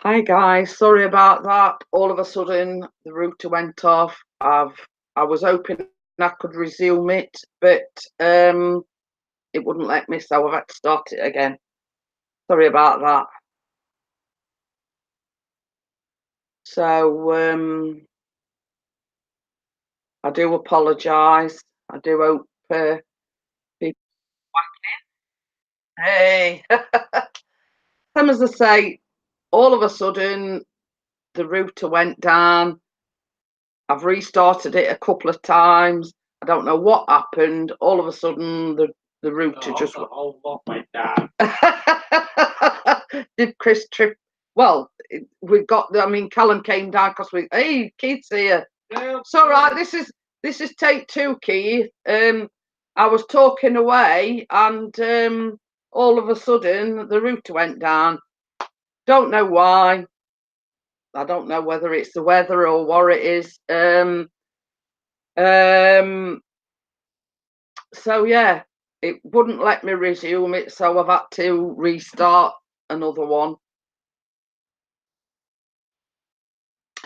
Hi guys, sorry about that. All of a sudden the router went off. I was hoping I could resume it, but it wouldn't let me, so I've had to start it again. Sorry about that. So I do apologise. I do hope people. Hey, some as I say, all of a sudden the router went down. I've restarted it a couple of times. I don't know what happened. All of a sudden, the router just the whole lot went down. did Chris trip? Well, we've got. I mean, Callum came down because we. Hey, Keith's here. Yeah, It's all right. This is take two, Keith. I was talking away, and all of a sudden the router went down. Don't know why. I don't know whether it's the weather or what it is. So yeah, it wouldn't let me resume it, so I've had to restart another one.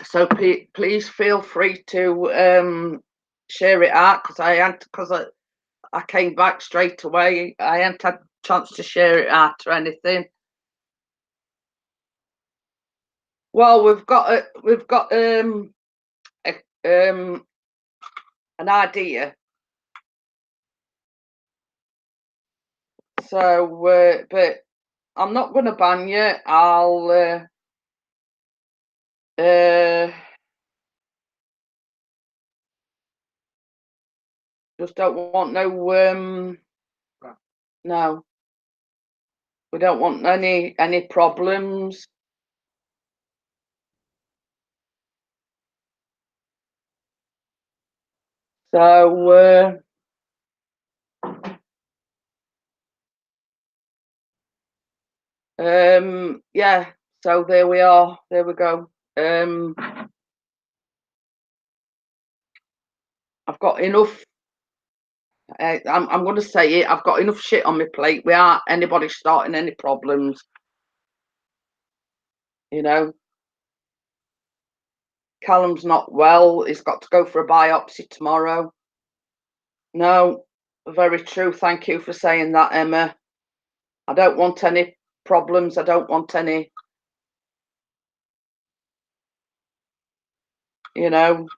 So please feel free to share it out because I came back straight away. I hadn't had a chance to share it out or anything. Well, we've got an idea. So, but I'm not going to ban you. I'll just don't want no, we don't want any problems. So yeah, so there we are. There we go. I've got enough. I'm going to say it. I've got enough shit on my plate without anybody starting any problems. You know, Callum's not well. He's got to go for a biopsy tomorrow. No, very true. Thank you for saying that, Emma. I don't want any problems. I don't want any, you know,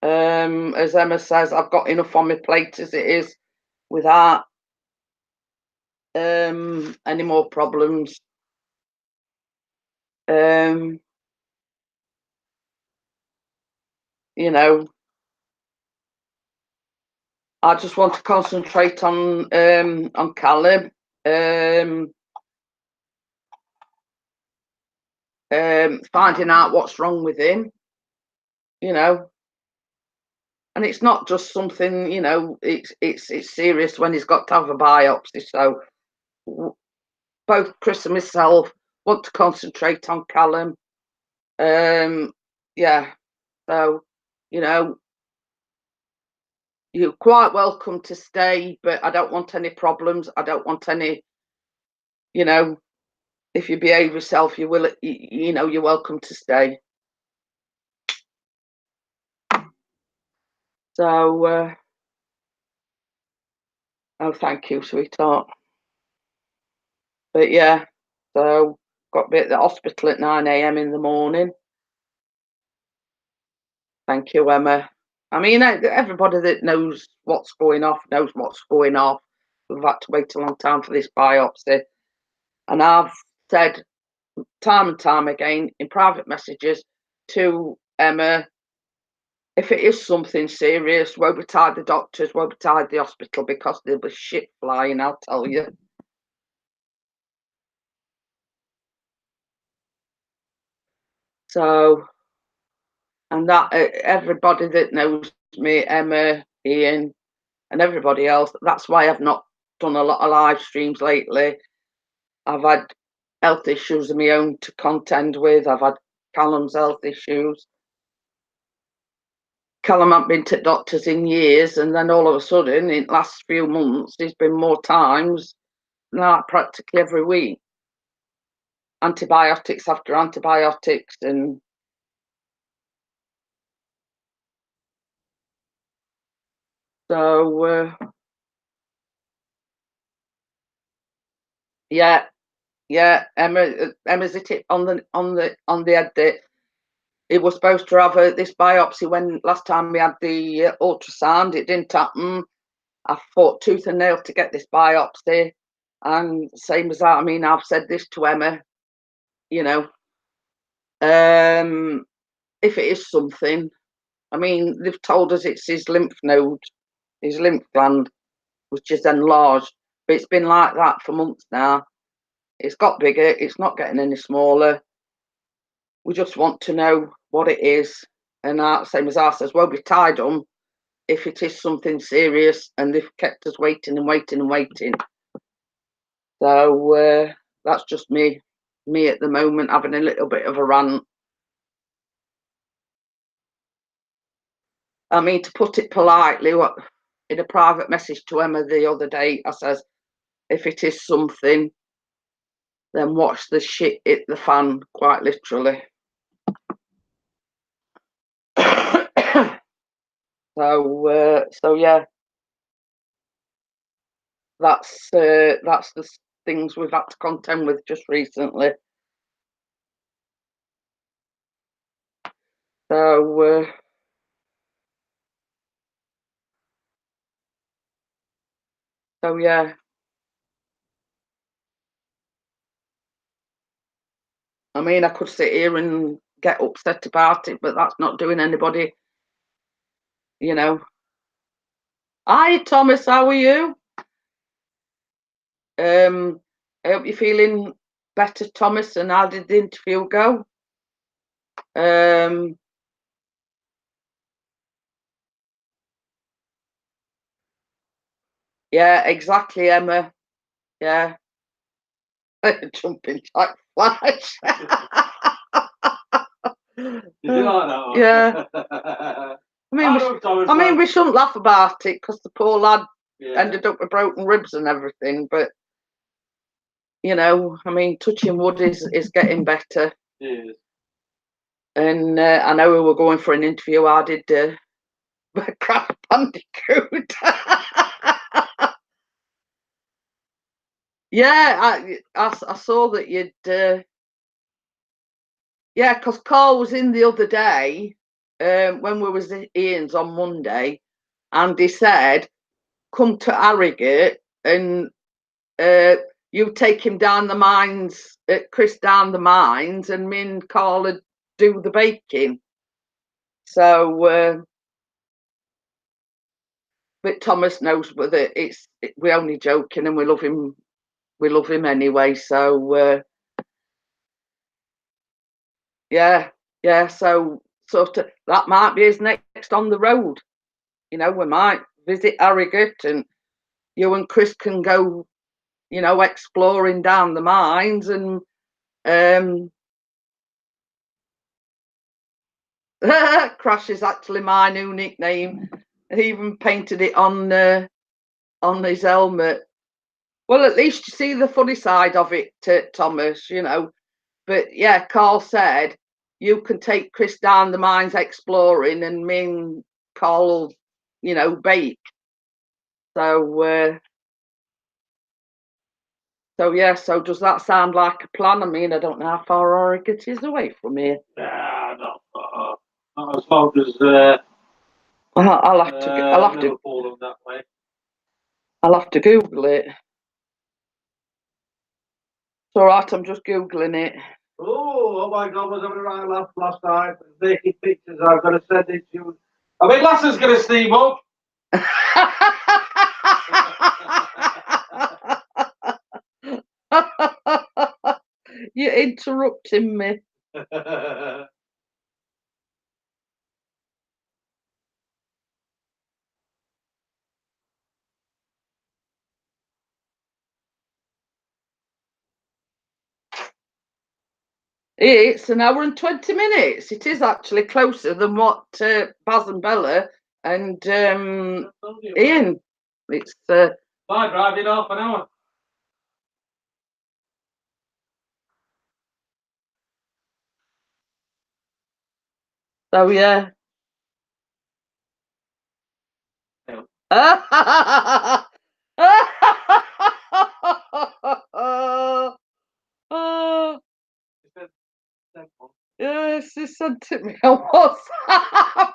as Emma says, I've got enough on my plate as it is without any more problems. You know, I just want to concentrate on Callum. Finding out what's wrong with him, you know, and it's not just something, you know, it's serious when he's got to have a biopsy. So both Chris and myself want to concentrate on Callum. Yeah, so you know, you're quite welcome to stay, but I don't want any problems. I don't want any, you know, if you behave yourself, you will, you know, you're welcome to stay. So, oh, thank you, sweetheart. But yeah, so got to be at the hospital at 9 a.m. in the morning. Thank you, Emma. I mean, everybody that knows what's going off knows what's going off. We've had to wait a long time for this biopsy. And I've said time and time again in private messages to Emma, if it is something serious, woe betide the doctors, woe betide the hospital, because there'll be shit flying, I'll tell you. So, and that everybody that knows me, Emma, Ian, and everybody else, that's why I've not done a lot of live streams lately. I've had health issues of my own to contend with. I've had Callum's health issues. Callum hasn't been to doctors in years, and then all of a sudden, in the last few months, he's been more times, like practically every week. antibiotics after antibiotics, and so yeah, Emma's hit it on the head that it was supposed to have this biopsy when last time we had the ultrasound. It didn't happen. I fought tooth and nail to get this biopsy, and same as that. I mean, I've said this to Emma, you know, if it is something, I mean, they've told us it's his lymph node, his lymph gland, which is enlarged, but it's been like that for months now. It's got bigger, it's not getting any smaller. We just want to know what it is. And same as I says, well, we tied them if it is something serious, and they've kept us waiting and waiting and waiting. So that's just me at the moment, having a little bit of a rant. I mean, to put it politely, in a private message to Emma the other day, I says, if it is something, then watch the shit hit the fan, quite literally. So yeah, that's the things we've had to contend with just recently. So yeah. I mean, I could sit here and get upset about it, but that's not doing anybody, you know. Hi, Thomas, how are you? I hope you're feeling better, Thomas. And how did the interview go? Yeah, exactly, Emma. Yeah. Jumping Jack Flash. You do like that one? Yeah. I mean, we shouldn't laugh about it because the poor lad ended up with broken ribs and everything. But you know, I mean, touching wood is getting better. Yeah. And I know we were going for an interview. I did Crash Bandicoot. Yeah, I saw that you'd. Yeah, because Carl was in the other day when we was at Ian's on Monday, and he said, "Come to Harrogate and you take him down the mines, Chris down the mines, and me and Carl would do the baking." So, but Thomas knows whether we're only joking, and we love him. We love him anyway. So yeah. So sort of that might be his next on the road. You know, we might visit Harrogate, and you and Chris can go, you know, exploring down the mines. And Crash is actually my new nickname. He even painted it on his helmet. Well, at least you see the funny side of it, Thomas, you know. But yeah, Carl said you can take Chris down the mines exploring, and me and Carl will, you know, bake. So yeah. So does that sound like a plan? I mean, I don't know how far Harrogate is away from here. Yeah, not far. Not as far as I'll have to Liverpool that way. I'll have to Google it. It's all right. I'm just googling it. Oh my God! Was having a right laugh last night. Making pictures. I've got to send it to you. I mean, Lassen's going to steam up. You're interrupting me. It's an hour and 20 minutes. It is actually closer than what Baz and Bella and Ian. It's I drive in half an hour. So yeah. Yes, he sent it me on WhatsApp.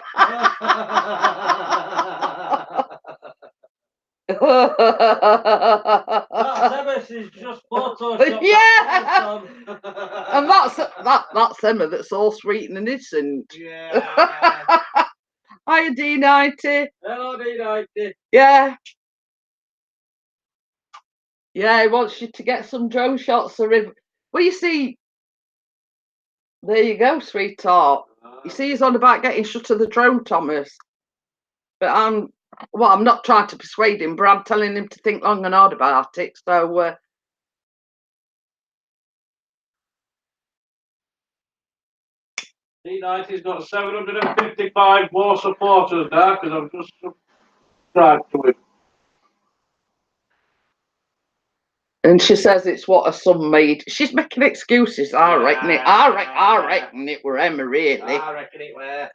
That's Emma, she's just photoshopped Yeah. And that that's Emma that's all sweet and innocent. Yeah. Hiya D90. Hello, D90. Yeah. Yeah, he wants you to get some drone shots of river. Well, you see, there you go, sweetheart. You see, he's on about getting shut of the drone, Thomas. But I'm not trying to persuade him, but I'm telling him to think long and hard about it. So, D90's got 755 more supporters now because I've just subscribed to him. and she says it's what her son made. She's making excuses. I reckon it were Emma, really. I reckon it were.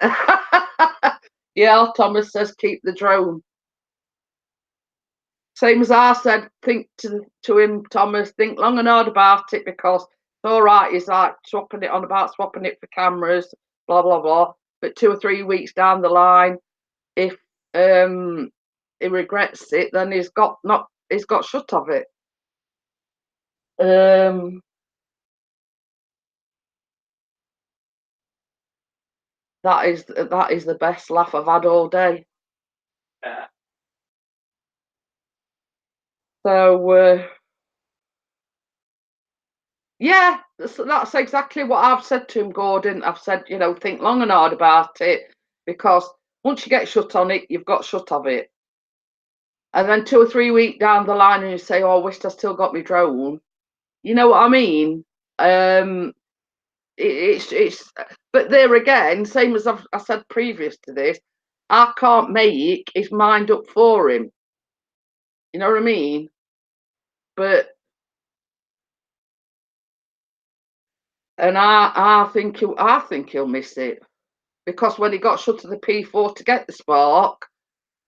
Yeah, Thomas says keep the drone. Same as I said, think to him, Thomas, think long and hard about it because it's all right. He's like swapping it for cameras, blah blah blah. But 2 or 3 weeks down the line, if he regrets it, then he's got shut of it. That is the best laugh I've had all day. Yeah. So yeah, that's exactly what I've said to him, Gordon. I've said, think long and hard about it because once you get shut on it, you've got shut of it. And then 2 or 3 weeks down the line, and you say, "Oh, I wish I still got my drone." You know what I mean? It's but there again, same as I said previous to this, I can't make his mind up for him. You know what I mean? But and I think he'll miss it because when he got shut of the P4 to get the Spark,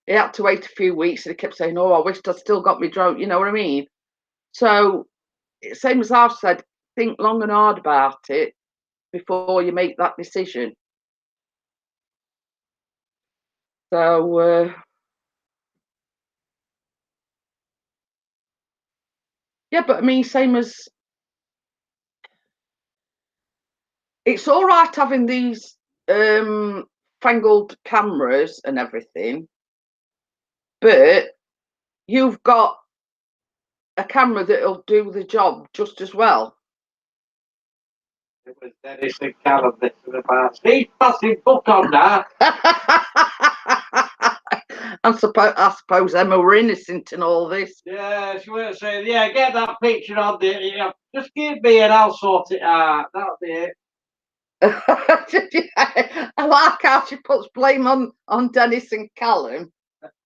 he had to wait a few weeks, and he kept saying, "Oh, I wish I'd still got my drone." You know what I mean? So same as I've said, think long and hard about it before you make that decision. So yeah, but I mean, same as it's all right having these fangled cameras and everything, but you've got a camera that'll do the job just as well. It was Dennis and Callum this was about. He's passing book on that. I suppose Emma were innocent in all this. Yeah, she was saying, "Yeah, get that picture on there. Yeah, just give me and I'll sort it out. That'll be it." I like how she puts blame on Dennis and Callum.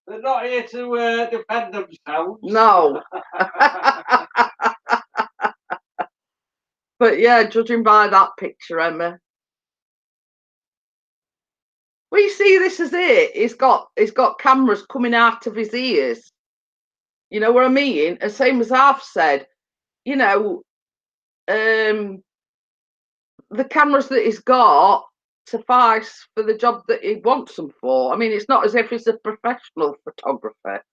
They're not here to defend themselves. No. But yeah, judging by that picture, Emma. Well, you see, this is it. He's got cameras coming out of his ears. You know what I mean? And same as I've said, the cameras that he's got suffice for the job that he wants them for. I mean, it's not as if he's a professional photographer.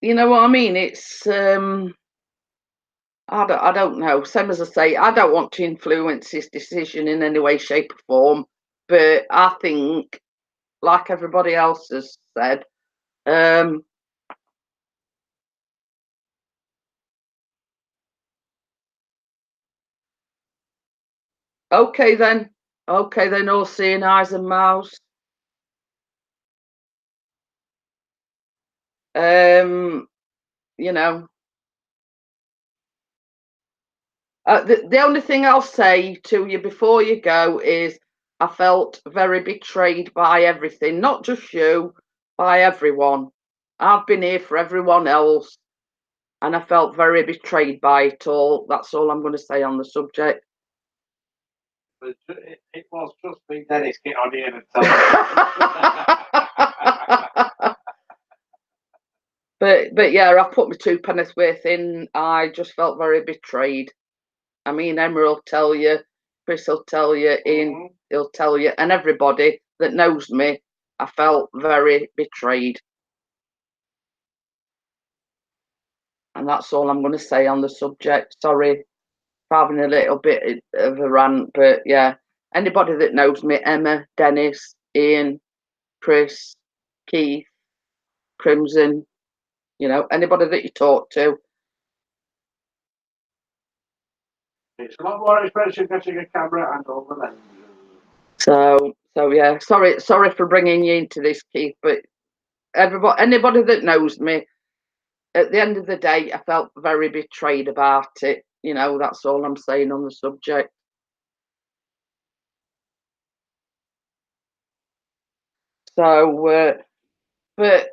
You know what I mean? It's I don't know. Same as I say, I don't want to influence his decision in any way, shape, or form. But I think, like everybody else has said, okay then, all seeing eyes and mouths. You know, the only thing I'll say to you before you go is I felt very betrayed by everything, not just you, by everyone. I've been here for everyone else, and I felt very betrayed by it all. That's all I'm going to say on the subject. But it was, trust me, Dennis, get on here and tell me. But yeah, I've put my two pennies worth in. I just felt very betrayed. I mean, Emma will tell you, Chris will tell you, Ian he'll tell you, and everybody that knows me, I felt very betrayed. And that's all I'm going to say on the subject. Sorry for having a little bit of a rant, but yeah, anybody that knows me, Emma, Dennis, Ian, Chris, Keith, Crimson, you know, anybody that you talk to. It's a lot more expensive getting a camera and all the lenses. So yeah, sorry for bringing you into this, Keith, but anybody that knows me, at the end of the day, I felt very betrayed about it. You know, that's all I'm saying on the subject. So, but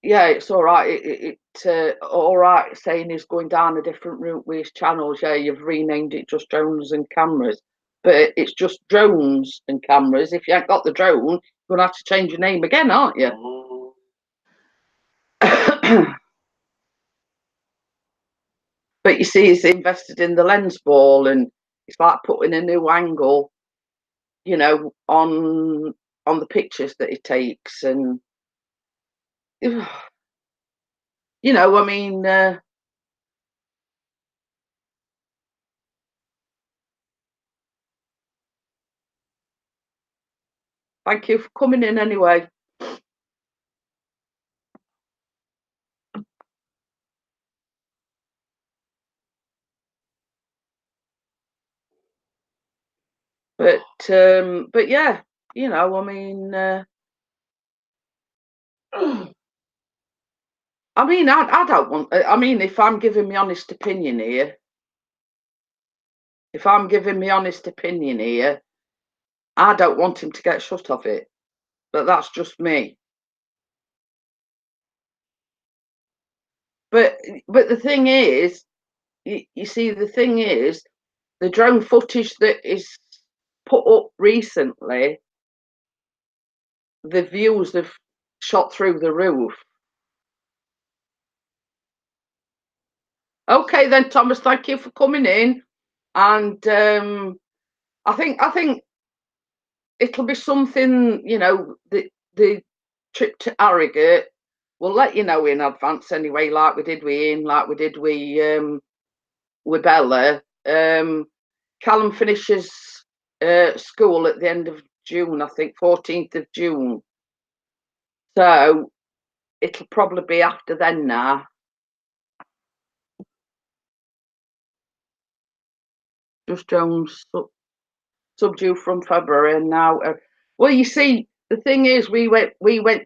yeah, it's all right. All right saying he's going down a different route with his channels. Yeah, you've renamed it just drones and cameras, but it's just drones and cameras. If you ain't got the drone, you're gonna have to change your name again, aren't you? But you see, he's invested in the lens ball, and it's like putting a new angle, you know, on the pictures that he takes, and you know, I mean. Thank you for coming in anyway. But yeah, you know, I mean, I don't want. I mean, if I'm giving my honest opinion here, I don't want him to get shut of it. But that's just me. But the thing is, you see, the thing is, the drone footage that is put up recently, the views have shot through the roof. Okay, then, Thomas, thank you for coming in, and I think it'll be something. You know, the trip to Harrogate. We'll let you know in advance anyway, like we did with Ian, like we did with Bella. Callum finishes school at the end of June, I think, 14th of June. So it'll probably be after then now. Just Jones subdue from February and now. Well, you see, the thing is, we went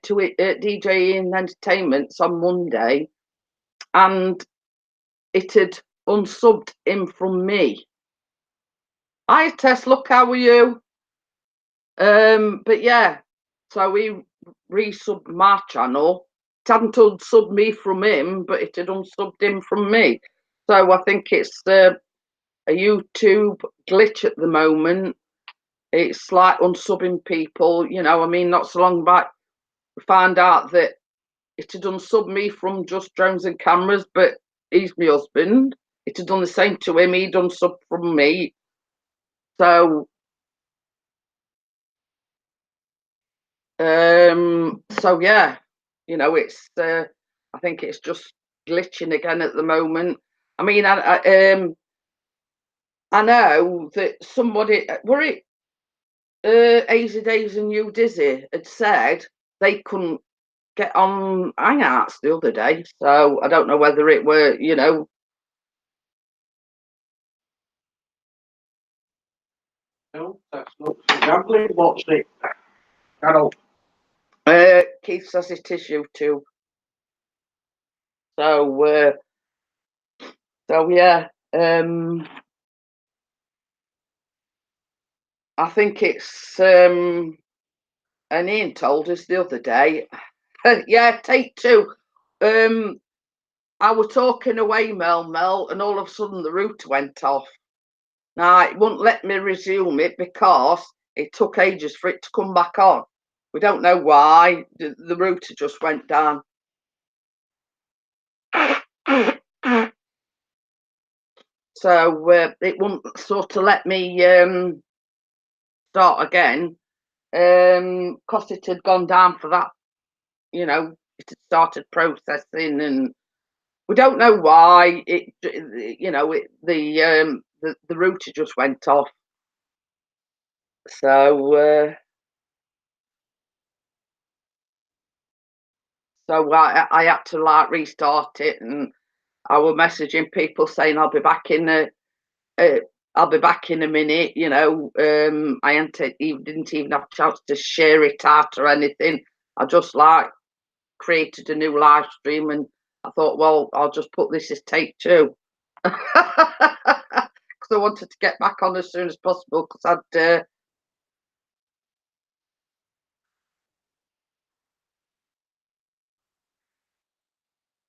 to it at DJ Ian Entertainments on Monday, and it had unsubbed him from me. Hi Tess, look, how are you? But yeah, so we resubbed my channel. It hadn't unsubbed me from him, but it had unsubbed him from me. So I think it's a YouTube glitch at the moment. It's like unsubbing people, you know. I mean, not so long back, we found out that it had unsubbed me from Just Drones and Cameras, but he's my husband. It had done the same to him. He'd unsubbed from me. So yeah, you know, it's I think it's just glitching again at the moment. I mean, I know that somebody, were it Easy Days and You Dizzy, had said they couldn't get on Hangouts the other day, so I don't know whether it were, you know. No, that's not gambling. What's it? Carol. Keith says it is YouTube. So yeah, I think it's and Ian told us the other day. Yeah, take two. I was talking away, Mel, and all of a sudden the router went off. Now, it wouldn't let me resume it because it took ages for it to come back on. We don't know why. The router just went down. So it wouldn't sort of let me start again because it had gone down for that. You know, it had started processing, and we don't know why. The router just went off. So I had to like restart it, and I was messaging people saying I'll be back in I'll be back in a minute. I didn't even have a chance to share it out or anything. I just like created a new live stream, and I thought, well, I'll just put this as take 2 because I wanted to get back on as soon as possible because I'd.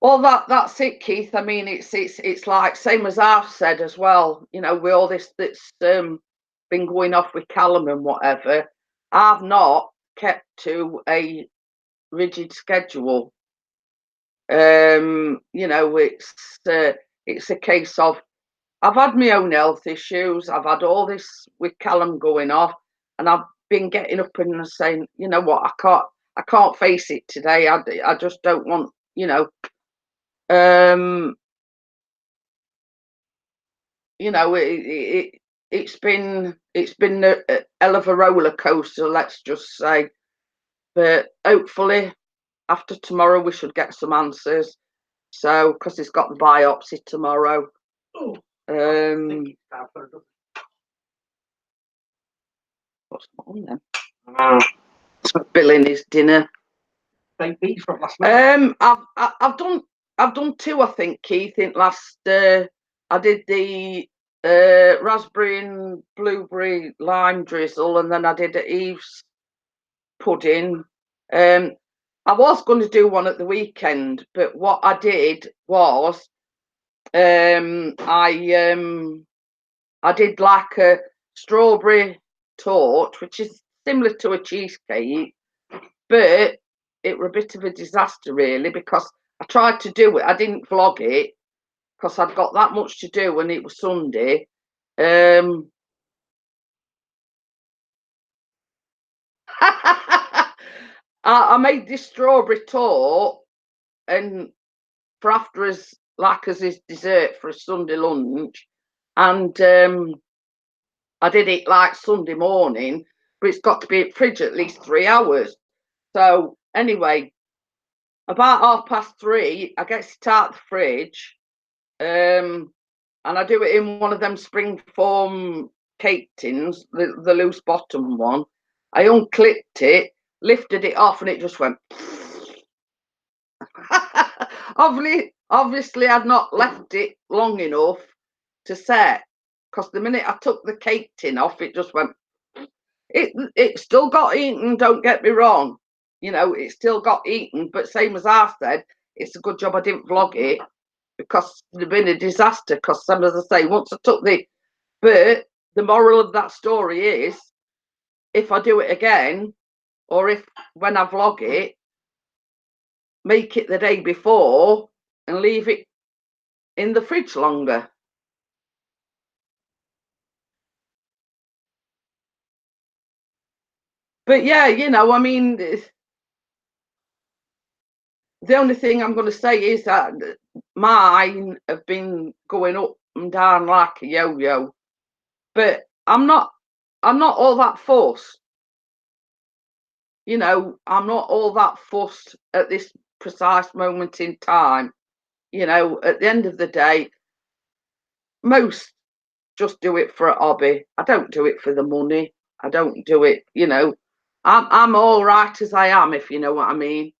Well, that's it, Keith. I mean, it's like same as I've said as well. With all this that's been going off with Callum and whatever, I've not kept to a rigid schedule. It's a case of I've had my own health issues. I've had all this with Callum going off, and I've been getting up and saying, you know what, I can't face it today. I just don't want, um, it's been a hell of a roller coaster, let's just say. But hopefully, after tomorrow, we should get some answers. So, because he's got the biopsy tomorrow. What's on then? Billing his dinner. Baked beef from last night. I've done 2, I think, Keith. In last, I did the raspberry and blueberry lime drizzle, and then I did a Eve's pudding. I was going to do one at the weekend, but what I did was I did like a strawberry torte, which is similar to a cheesecake, but it were a bit of a disaster really because I tried to do it. I didn't vlog it because I'd got that much to do and it was Sunday. I made this strawberry torte and for after as like as his dessert for a Sunday lunch, and I did it like Sunday morning, but it's got to be in fridge at least 3 hours. So anyway, about 3:30, I get it out the fridge, and I do it in one of them spring form cake tins, the loose bottom one. I unclipped it, lifted it off, and it just went. Obviously, I'd not left it long enough to set, because the minute I took the cake tin off, it just went. It still got eaten. Don't get me wrong, it still got eaten. But same as I said, it's a good job I didn't vlog it because it'd have been a disaster. Because as I say, once I took but the moral of that story is, if I do it again, or if when I vlog it, make it the day before and leave it in the fridge longer. But yeah, I mean, the only thing I'm going to say is that mine have been going up and down like a yo-yo. But I'm not all that fussed. I'm not all that fussed at this precise moment in time. At the end of the day, most just do it for a hobby. I don't do it for the money. I don't do it, I'm all right as I am, if you know what I mean.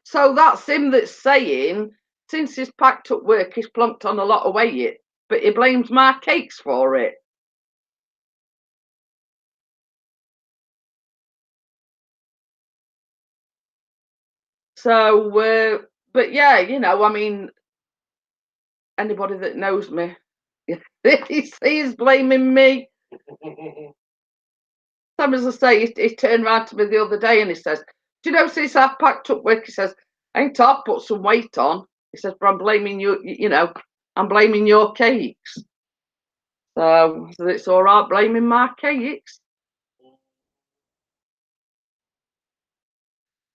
So that's him that's saying, since he's packed up work, he's plunked on a lot of weight, but he blames my cakes for it. So, but yeah, I mean, anybody that knows me, he's blaming me. Some as I say, he turned around to me the other day and he says, "Do you know since I've packed up work," he says, "ain't I put some weight on?" He says, "But I'm blaming you. You know, I'm blaming your cakes." So it's all right blaming my cakes.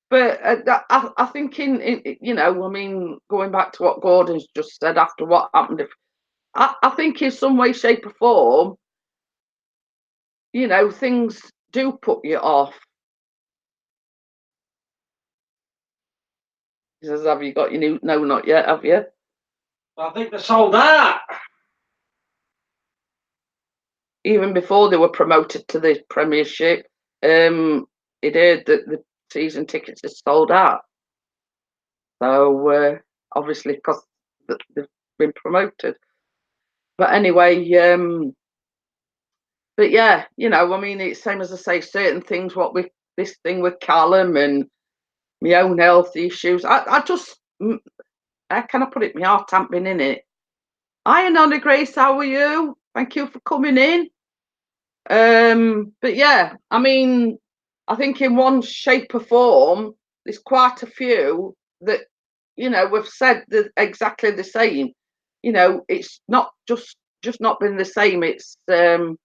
But I think in you know, I mean, going back to what Gordon's just said after what happened, I think in some way, shape, or form, you know, things do put you off. He says, "Have you got your new?" No, not yet. Have you? I think they're sold out. Even before they were promoted to the Premiership, it heard that the season tickets are sold out. So obviously, because they've been promoted. But anyway, but yeah, you know, I mean, it's same as I say, certain things. What with this thing with Callum and my own health issues, I just, how can I put it? My heart ain't been in it. Hi, Anna Grace, how are you? Thank you for coming in. But yeah, I mean, I think in one shape or form, there's quite a few that, you know, we've said exactly the same. You know, it's not just not been the same. It's you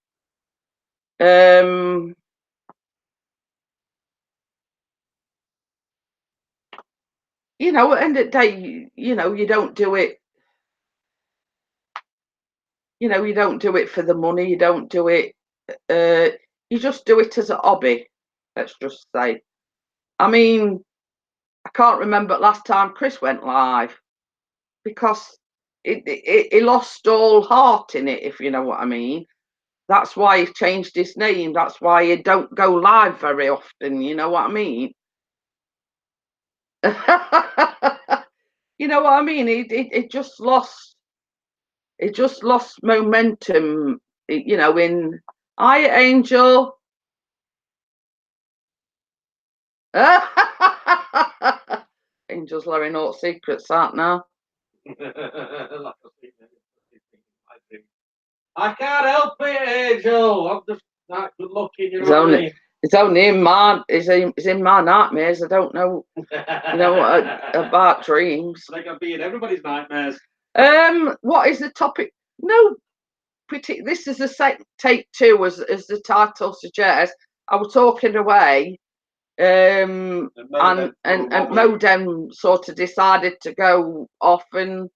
know, at the end of the day, you know, you don't do it. You know, you don't do it for the money. You don't do it. You just do it as a hobby. Let's just say. I mean, I can't remember last time Chris went live because he lost all heart in it, if you know what I mean. That's why he changed his name. That's why he don't go live very often. You know what I mean? You know what I mean? It just lost. It just lost momentum. You know, in Hi Angel. Angel's letting out secrets out now. I can't help it, Angel. I'm just not good looking. You know what I mean? It's only in my it's in my nightmares. I don't know, you know, about dreams. They can be in everybody's nightmares. What is the topic? No, this is the take two, as the title suggests. I was talking away, and Modem sort of decided to go off and.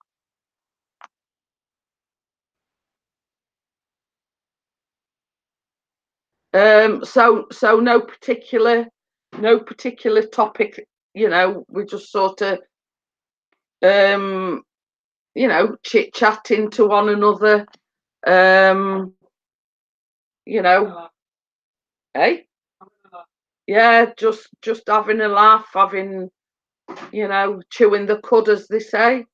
So no particular topic, you know, we just sort of you know, chit chatting to one another, you know, hey, yeah, just having a laugh, having, you know, chewing the cud, as they say,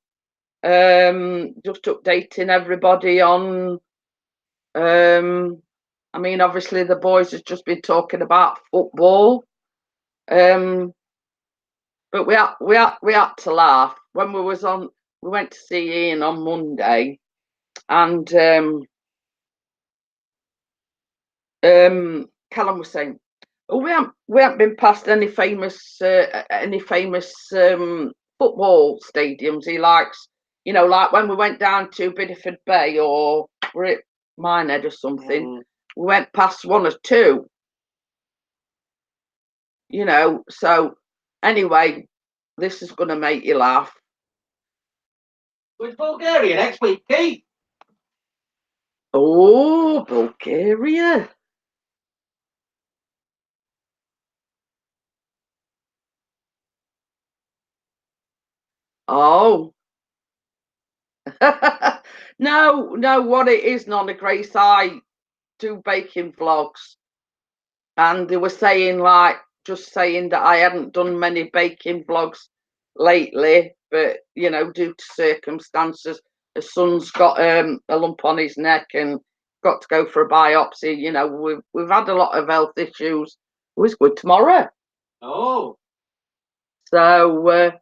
just updating everybody on, I mean, obviously the boys has just been talking about football, but we had to laugh when we went to see Ian on Monday, and Callum was saying, "Oh, we haven't been past any famous football stadiums he likes. You know, like when we went down to Bideford Bay or we're at Minehead or something. We went past one or two. You know, so anyway, this is going to make you laugh." With Bulgaria next week, Keith. Oh, Bulgaria. Oh. No, what it is, Nonna Grace, I do baking vlogs, and they were saying, like, just saying that I hadn't done many baking vlogs lately, but, you know, due to circumstances, the son's got a lump on his neck and got to go for a biopsy. You know, we've had a lot of health issues. Oh, it's good tomorrow. Oh. So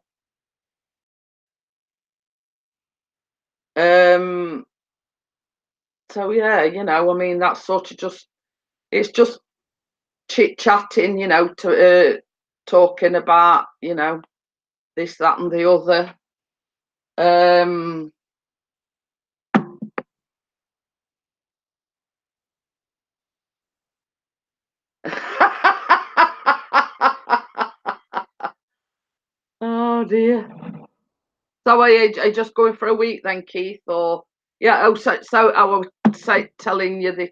So yeah, you know, I mean, that's sort of just it's just chit chatting, you know, to talking about, you know, this, that, and the other. Um, oh dear. So are you just going for a week then, Keith? Or yeah? Oh, so I was telling you the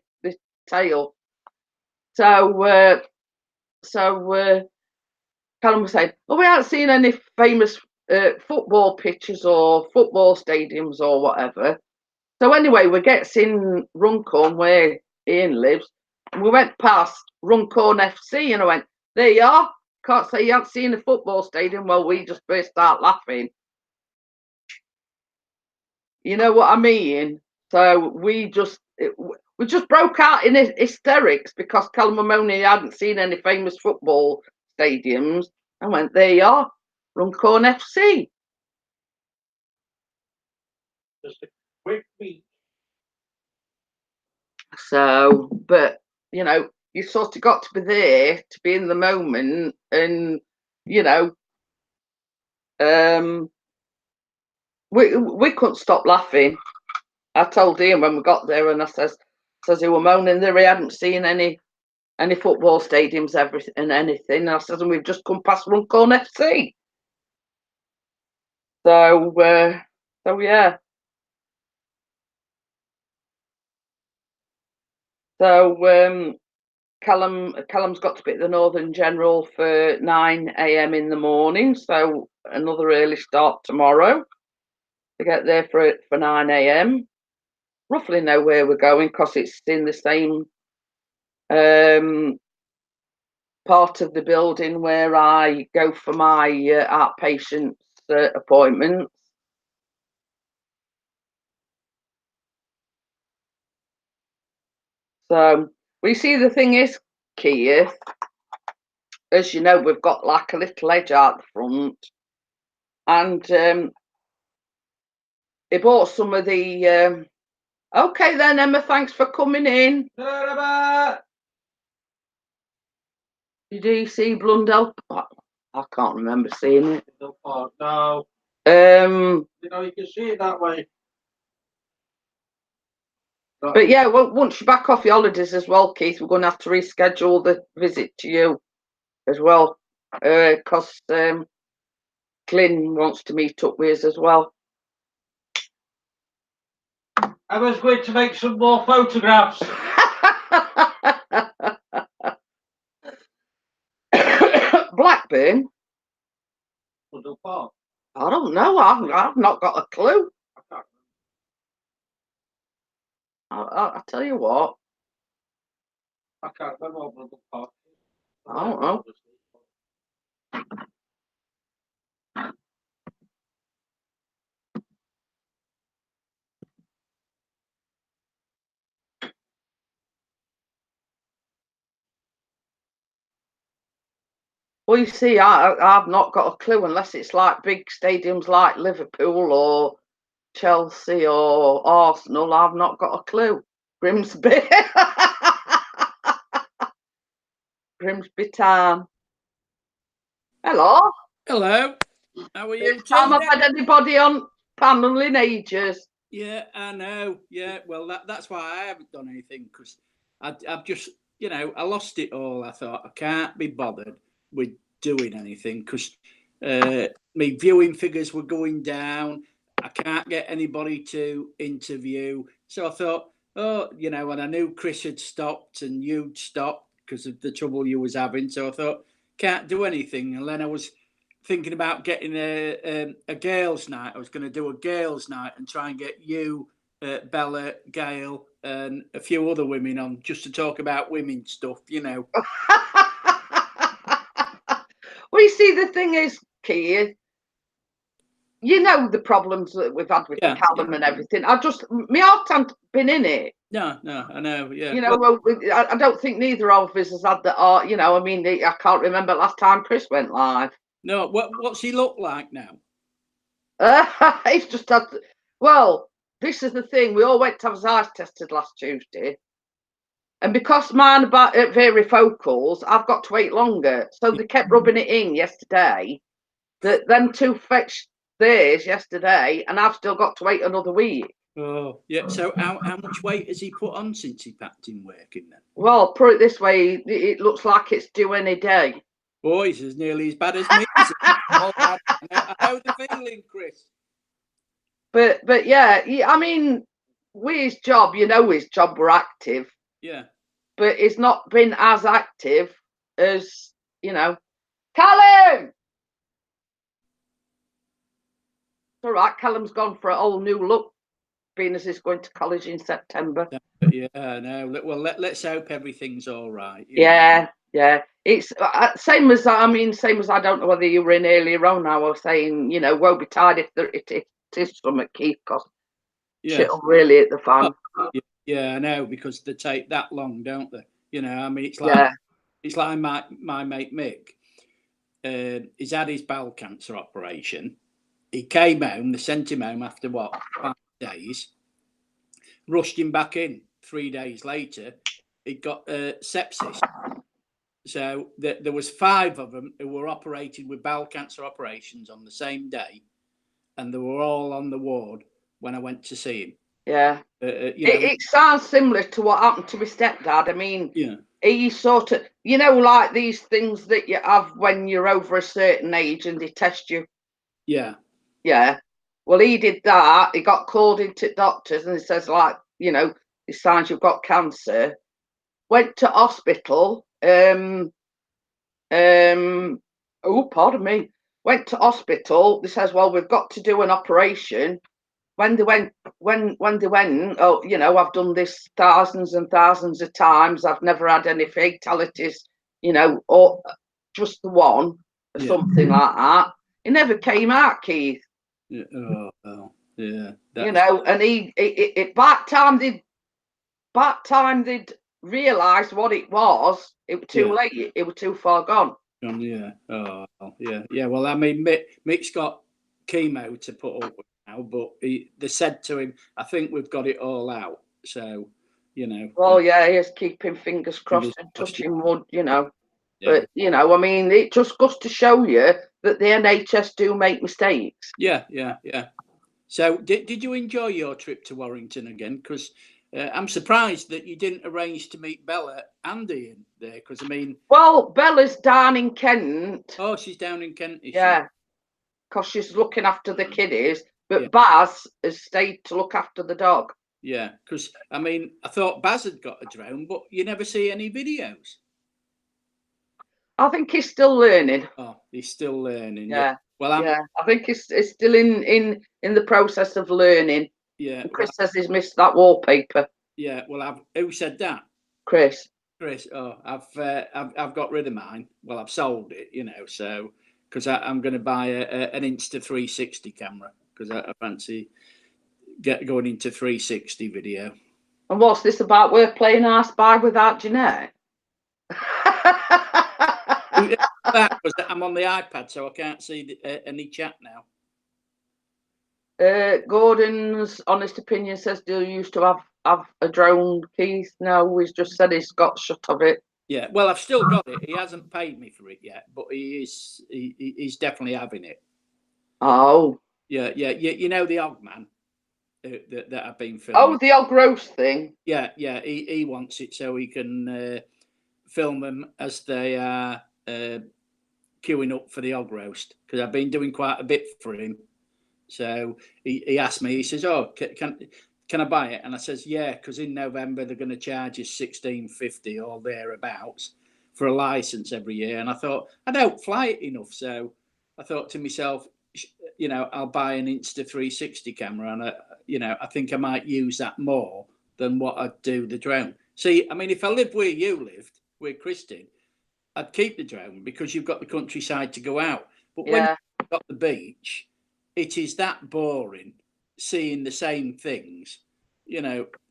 tale. So Callum was saying, "Oh, we haven't seen any famous football pitches or football stadiums or whatever." So anyway, we gets in Runcorn where Ian lives, and we went past Runcorn FC, and I went, "There you are. Can't say you haven't seen a football stadium." Well, we just burst out laughing. You know what I mean? So we just broke out in hysterics because Callum Mamoni hadn't seen any famous football stadiums. I went, "There you are, Runcorn FC." Just a quick week. So, but you know, you sort of got to be there to be in the moment, and you know, we couldn't stop laughing. I told Ian when we got there, and I says he were moaning that he hadn't seen any football stadiums, everything and anything. And I says, and we've just come past Runcorn FC. So, yeah. So Callum's got to be at the Northern General for 9 a.m. in the morning. So another early start tomorrow to get there for 9 a.m. Roughly know where we're going because it's in the same part of the building where I go for my outpatient appointments. So we see the thing is, Keith, as you know, we've got like a little edge out the front, and he bought some of the. Okay then, Emma. Thanks for coming in. Did you see Blundell? I can't remember seeing it. No. You know, you can see it that way. But yeah, well, once you're back off your holidays as well, Keith, we're going to have to reschedule the visit to you as well, because Glyn wants to meet up with us as well. I was going to make some more photographs. Blackburn? Blundell Park. I don't know. I've not got a clue. I'll tell you what. I can't remember what Blundell Park is. I don't know. Well, you see, I've not got a clue unless it's like big stadiums like Liverpool or Chelsea or Arsenal. I've not got a clue. Grimsby. Grimsby Town. Hello. Hello. How are you? First time I've had anybody on panel in ages. Yeah, I know. Yeah, well, that's why I haven't done anything because I've just, you know, I lost it all. I thought I can't be bothered with doing anything because my viewing figures were going down. I can't get anybody to interview. So I thought, oh, you know, and I knew Chris had stopped and you'd stopped because of the trouble you was having. So I thought, can't do anything. And then I was thinking about getting a girls' night. I was going to do a girls' night and try and get you, Bella, Gail, and a few other women on just to talk about women stuff, you know. Well, you see, the thing is, Keith, you know the problems that we've had with Callum and everything. My heart hasn't been in it. No, I know, yeah. You know, well, I don't think neither of us has had the art. You know, I mean, I can't remember last time Chris went live. No, what's he look like now? He's just had. Well, this is the thing. We all went to have his eyes tested last Tuesday. And because mine are varifocals, I've got to wait longer. So they kept rubbing it in yesterday. That them two fetched theirs yesterday, and I've still got to wait another week. Oh, yeah. So how much weight has he put on since he packed in working then? Well, put it this way, it looks like it's due any day. Boys, it's nearly as bad as me. I know the feeling, Chris. But yeah, I mean, with his job, his job were active. Yeah. But it's not been as active as, Callum! It's all right, Callum's gone for a whole new look, being as he's going to college in September. Yeah, no. Well, let's hope everything's all right. Yeah. It's same as I don't know whether you were in earlier on. I was saying, woe betide if it is something, Keith, because shit'll really hit the fan. Yeah, I know, because they take that long, don't they? It's like it's like my mate Mick. He's had his bowel cancer operation. He came home. They sent him home after 5 days. Rushed him back in 3 days later. He got sepsis. So there was 5 of them who were operated with bowel cancer operations on the same day, and they were all on the ward when I went to see him. Yeah, it sounds similar to what happened to my stepdad. I mean, he sort of, like these things that you have when you're over a certain age and they test you. Yeah. Well, he did that. He got called into doctors and he says, like, the signs you've got cancer. Went to hospital. Oh, pardon me. Went to hospital. They says, well, we've got to do an operation. When they went, I've done this thousands and thousands of times. I've never had any fatalities, or just the one or something like that. It never came out, Keith. Yeah. Oh, yeah. And he back time they'd realised what it was. It was too late. It was too far gone. Yeah. Oh, yeah. Well, I mean, Mick's got chemo to put up with now, but they said to him, I think we've got it all out. So, Well, yeah, he is keeping fingers crossed and touching wood, But, I mean, it just goes to show you that the NHS do make mistakes. Yeah. So, did you enjoy your trip to Warrington again? Because I'm surprised that you didn't arrange to meet Bella and Ian there. Because, I mean... Well, Bella's down in Kent. Oh, she's down in Kent, is she? Yeah, because she's looking after the kiddies. But Baz has stayed to look after the dog. Yeah, because, I mean, I thought Baz had got a drone, but you never see any videos. I think he's still learning. Oh, he's still learning. Yeah. Well, I think he's still in the process of learning. Yeah. And Chris says he's missed that wallpaper. Yeah. Well, who said that? Chris. Oh, I've got rid of mine. Well, I've sold it, so because I'm going to buy an Insta360 camera because I fancy going into 360 video. And what's this about? We're playing I Spy without Jeanette. I'm on the iPad, so I can't see any chat now. Gordon's honest opinion says, do you used to have a drone, Keith? No, he's just said he's got shut of it. Yeah, well, I've still got it. He hasn't paid me for it yet, but he's definitely having it. Oh. Yeah. You know the Ogman that I've been filming. Oh, the Og roast thing. Yeah. He wants it so he can film them as they are queuing up for the Og roast, because I've been doing quite a bit for him. So he asked me. He says, "Oh, can I buy it?" And I says, "Yeah, because in November they're going to charge us $16.50 or thereabouts for a license every year." And I thought, I don't fly it enough, so I thought to myself, I'll buy an Insta360 camera, and I think I might use that more than what I'd do the drone. See, I mean, if I lived where you lived, where Chris did, I'd keep the drone because you've got the countryside to go out. But when you've got the beach, it is that boring seeing the same things,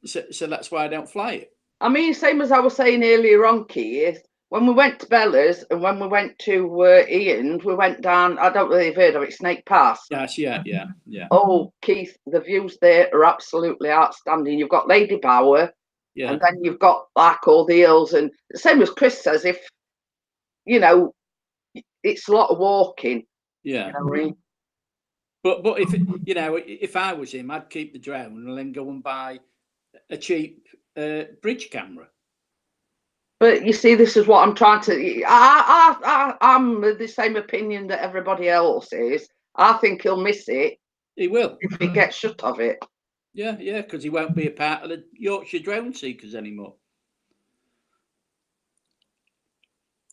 so that's why I don't fly it. I mean, same as I was saying earlier on, Keith, when we went to Bella's and when we went to Ian's, we went down. I don't know if you've heard of it, Snake Pass. Yes, yeah. Oh, Keith, the views there are absolutely outstanding. You've got Lady Bower, Yeah. and then you've got like all the hills, and the same as Chris says, if you know, it's a lot of walking. Yeah. You know what I mean? But if you know, if I was him, I'd keep the drone and then go and buy a cheap bridge camera. But you see, this is what I'm trying to. I'm the same opinion that everybody else is. I think he'll miss it. He will if he gets shut of it. Yeah, because he won't be a part of the Yorkshire Drone Seekers anymore.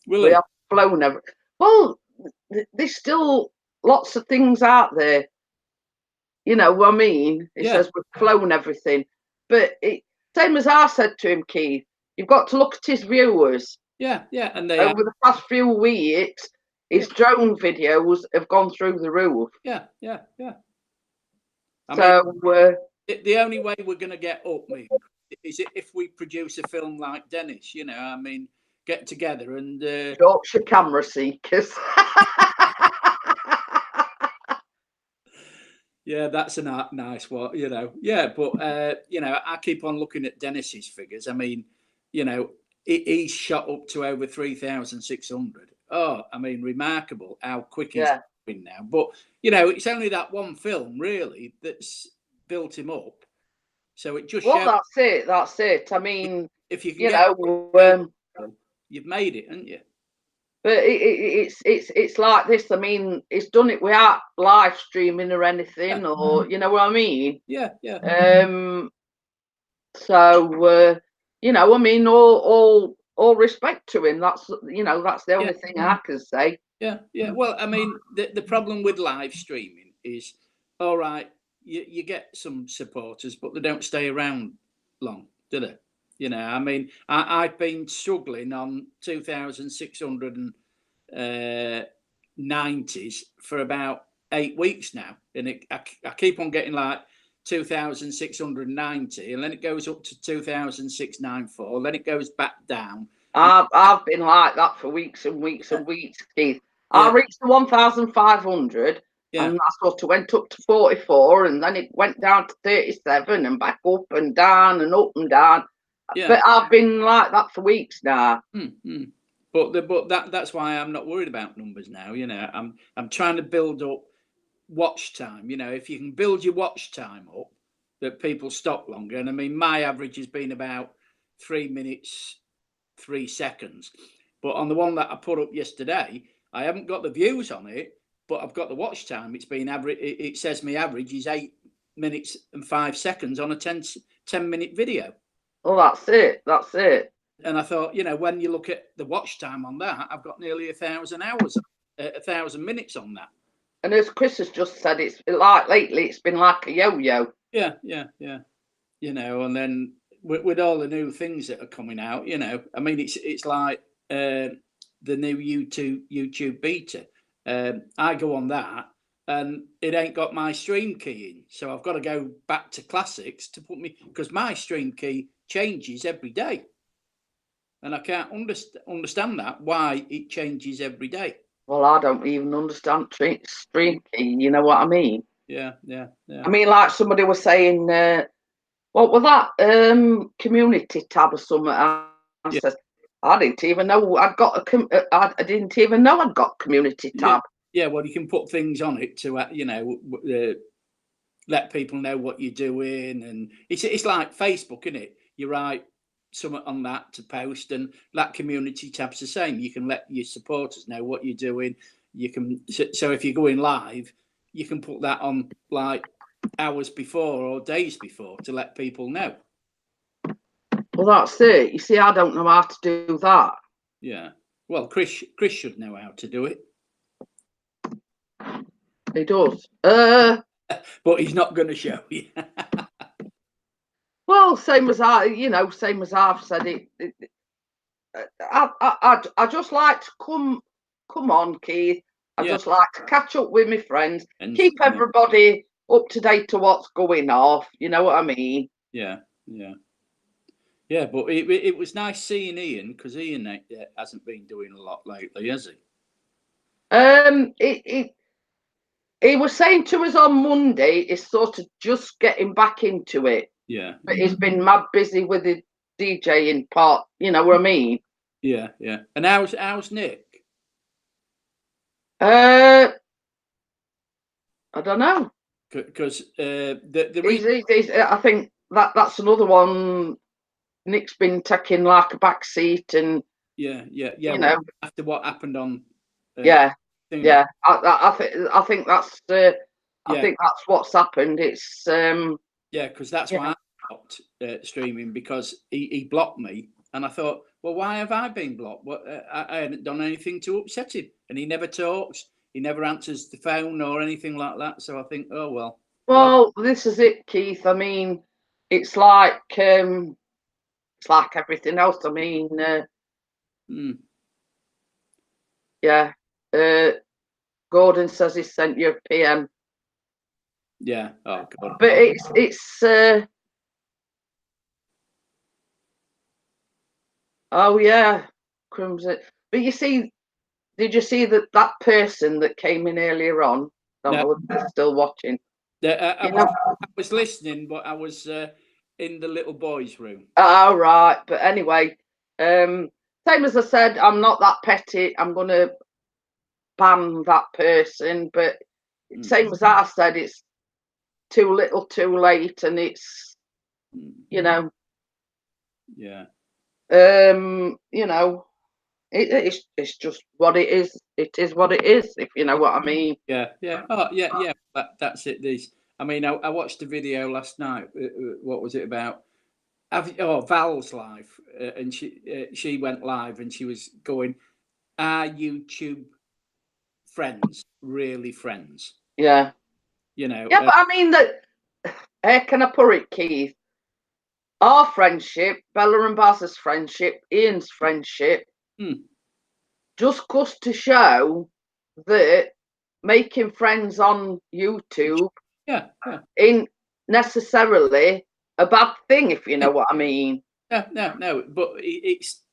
Will he? Have flown over. Well, there's still lots of things out there. You know what I mean? It says we've flown everything, but same as I said to him, Keith. You've got to look at his viewers. Yeah, and they over the past few weeks, his drone videos have gone through the roof. Yeah. I mean, the only way we're going to get up, is if we produce a film like Dennis. You know, I mean, get together and Yorkshire Camera Seekers. Yeah, that's a nice one, you know. Yeah, but you know, I keep on looking at Dennis's figures. I mean, you know, he's shot up to over 3,600. Oh, I mean, remarkable how quick he's going now. But you know, it's only that one film really that's built him up. So it just that's it. I mean, if you can you've made it, haven't you? But it's like this. I mean, it's done it without live streaming or anything, or you know what I mean? Yeah. So you know, I mean, all respect to him. That's that's the only thing I can say. Yeah. Well, I mean, the problem with live streaming is, all right, you get some supporters, but they don't stay around long, do they? You know, I mean, I've been struggling on 2,690s for about 8 weeks now, and I keep on getting like 2,690, and then it goes up to 2,694, then it goes back down. I've been like that for weeks and weeks and weeks, Keith. I reached the 1,500. And that sort of went up to 44, and then it went down to 37, and back up and down and up and down. But I've been like that for weeks now. But that's why I'm not worried about numbers now. You know, I'm trying to build up watch time. You know, if you can build your watch time up, that people stop longer. And I mean, my average has been about 3 minutes, 3 seconds. But on the one that I put up yesterday, I haven't got the views on it, but I've got the watch time. It's been average. It says my average is 8 minutes and 5 seconds on a 10-minute video. Oh, that's it. And I thought, you know, when you look at the watch time on that, I've got nearly 1,000 hours, 1,000 minutes on that. And as Chris has just said, it's like lately, it's been like a yo-yo. Yeah. You know, and then with all the new things that are coming out, you know, I mean, it's like the new YouTube beta. I go on that, and it ain't got my stream key in, so I've got to go back to classics to put me, because my stream key changes every day, and I can't understand that, why it changes every day. Well, I don't even understand stream key. You know what I mean? Yeah. I mean, like somebody was saying, what was that community tab or something? I said, I didn't even know I'd got I didn't even know I'd got community tab. Yeah, well, you can put things on it to you know, let people know what you're doing, and it's like Facebook, isn't it? You write something on that to post, and that community tab's the same. You can let your supporters know what you're doing. You can, so if you're going live, you can put that on like hours before or days before to let people know. Well, that's it. You see, I don't know how to do that. Yeah. Well, Chris should know how to do it. He does. But he's not going to show you. Well, same as I've said it. I just like to come on, Keith. I just like to catch up with my friends, and keep everybody up to date to what's going off. You know what I mean? Yeah. Yeah, but it was nice seeing Ian, because Ian hasn't been doing a lot lately, has he? He was saying to us on Monday, he's sort of just getting back into it, Yeah, but he's been mad busy with the DJing part. You know what I mean? yeah, yeah. And how's Nick? I don't know. Because the reason, I think that's another one. Nick's been taking like a back seat, and yeah, you know, after what happened on, yeah, thing, yeah. I think that's I yeah, think that's what's happened. It's yeah, because that's you why know, I stopped streaming, because he blocked me, and I thought, well, why have I been blocked? What I hadn't done anything to upset him, and he never talks, he never answers the phone or anything like that. So I think, oh well. well, this is it, Keith. I mean, it's like everything else. I mean, Hmm. yeah. Gordon says he sent you a PM, Yeah. Oh God. but Oh, it's oh yeah, crumbs. But you see, did you see that person that came in earlier on? Don't no, know if they're still watching. I You know, was listening, but I was in the little boy's room. oh right. But anyway, same as I said, I'm not that petty. I'm gonna ban that person. But same as I said, it's too little, too late, and it's you know, Yeah. you know, it's just what it is. It is what it is. If you know what I mean. Yeah. Yeah. Oh, yeah. Yeah. That's it. I mean, I watched a video last night. What was it about? Val's live, and she went live, and she was going, "Are YouTube friends really friends?" Yeah. You know. Yeah, but I mean that. How can I put it, Keith? Our friendship, Bella and Baz's friendship, Ian's friendship, Hmm. just goes to show that making friends on YouTube Yeah. Yeah. ain't necessarily a bad thing, if you know what I mean. No. But it's,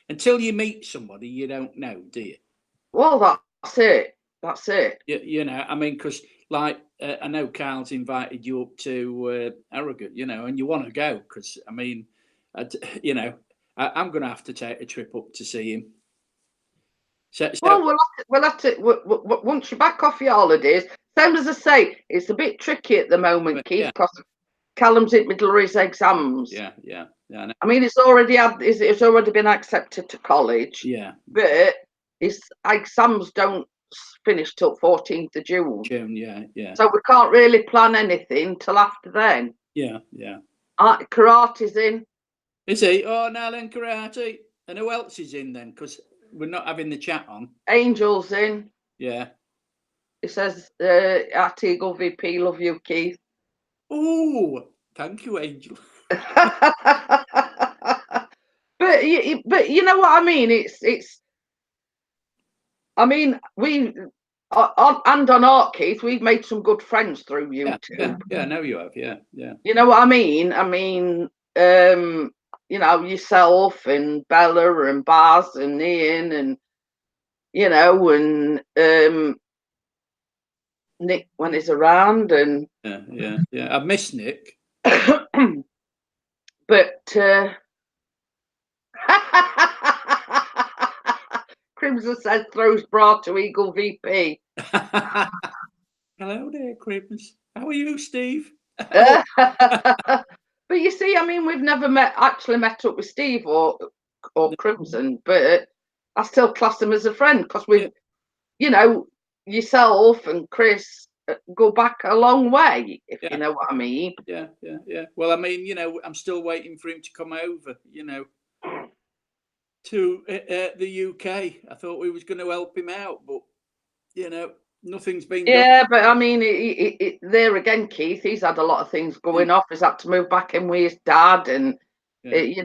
until you meet somebody, you don't know, do you? Well, that's it. That's it. I mean, because like I know Carl's invited you up to Harrogate, and you want to go because I mean, I'm going to have to take a trip up to see him. So Well, once you're back off your holidays. Same as I say, it's a bit tricky at the moment, Keith, yeah, because Callum's in middle of his exams. yeah. I mean, it's already been accepted to college. Yeah, but his exams don't finish till 14th of June. yeah. So we can't really plan anything till after then. Yeah. Karate's in. Is he? Oh, now then, karate. And who else is in then? Because we're not having the chat on. Angel's in. Yeah. It says, at Eagle VP, love you, Keith. Oh, thank you, Angel. but you know what I mean? It's. I mean, we on Art, Keith, we've made some good friends through YouTube. Yeah. I know you have. Yeah. You know what I mean? I mean, yourself and Bella and Baz and Ian and and Nick when he's around and Yeah. I miss Nick. but Crimson says throws bra to Eagle VP. Hello there, Cribbs. How are you, Steve? But you see, I mean, we've never actually met up with Steve or Crimson, but I still class him as a friend because we've, yourself and Chris go back a long way, if you know what I mean. Yeah. Well, I mean, I'm still waiting for him to come over, to the UK. I thought we was going to help him out, but, nothing's been done. Yeah, but I mean, there again, Keith, he's had a lot of things going off. He's had to move back in with his dad, and they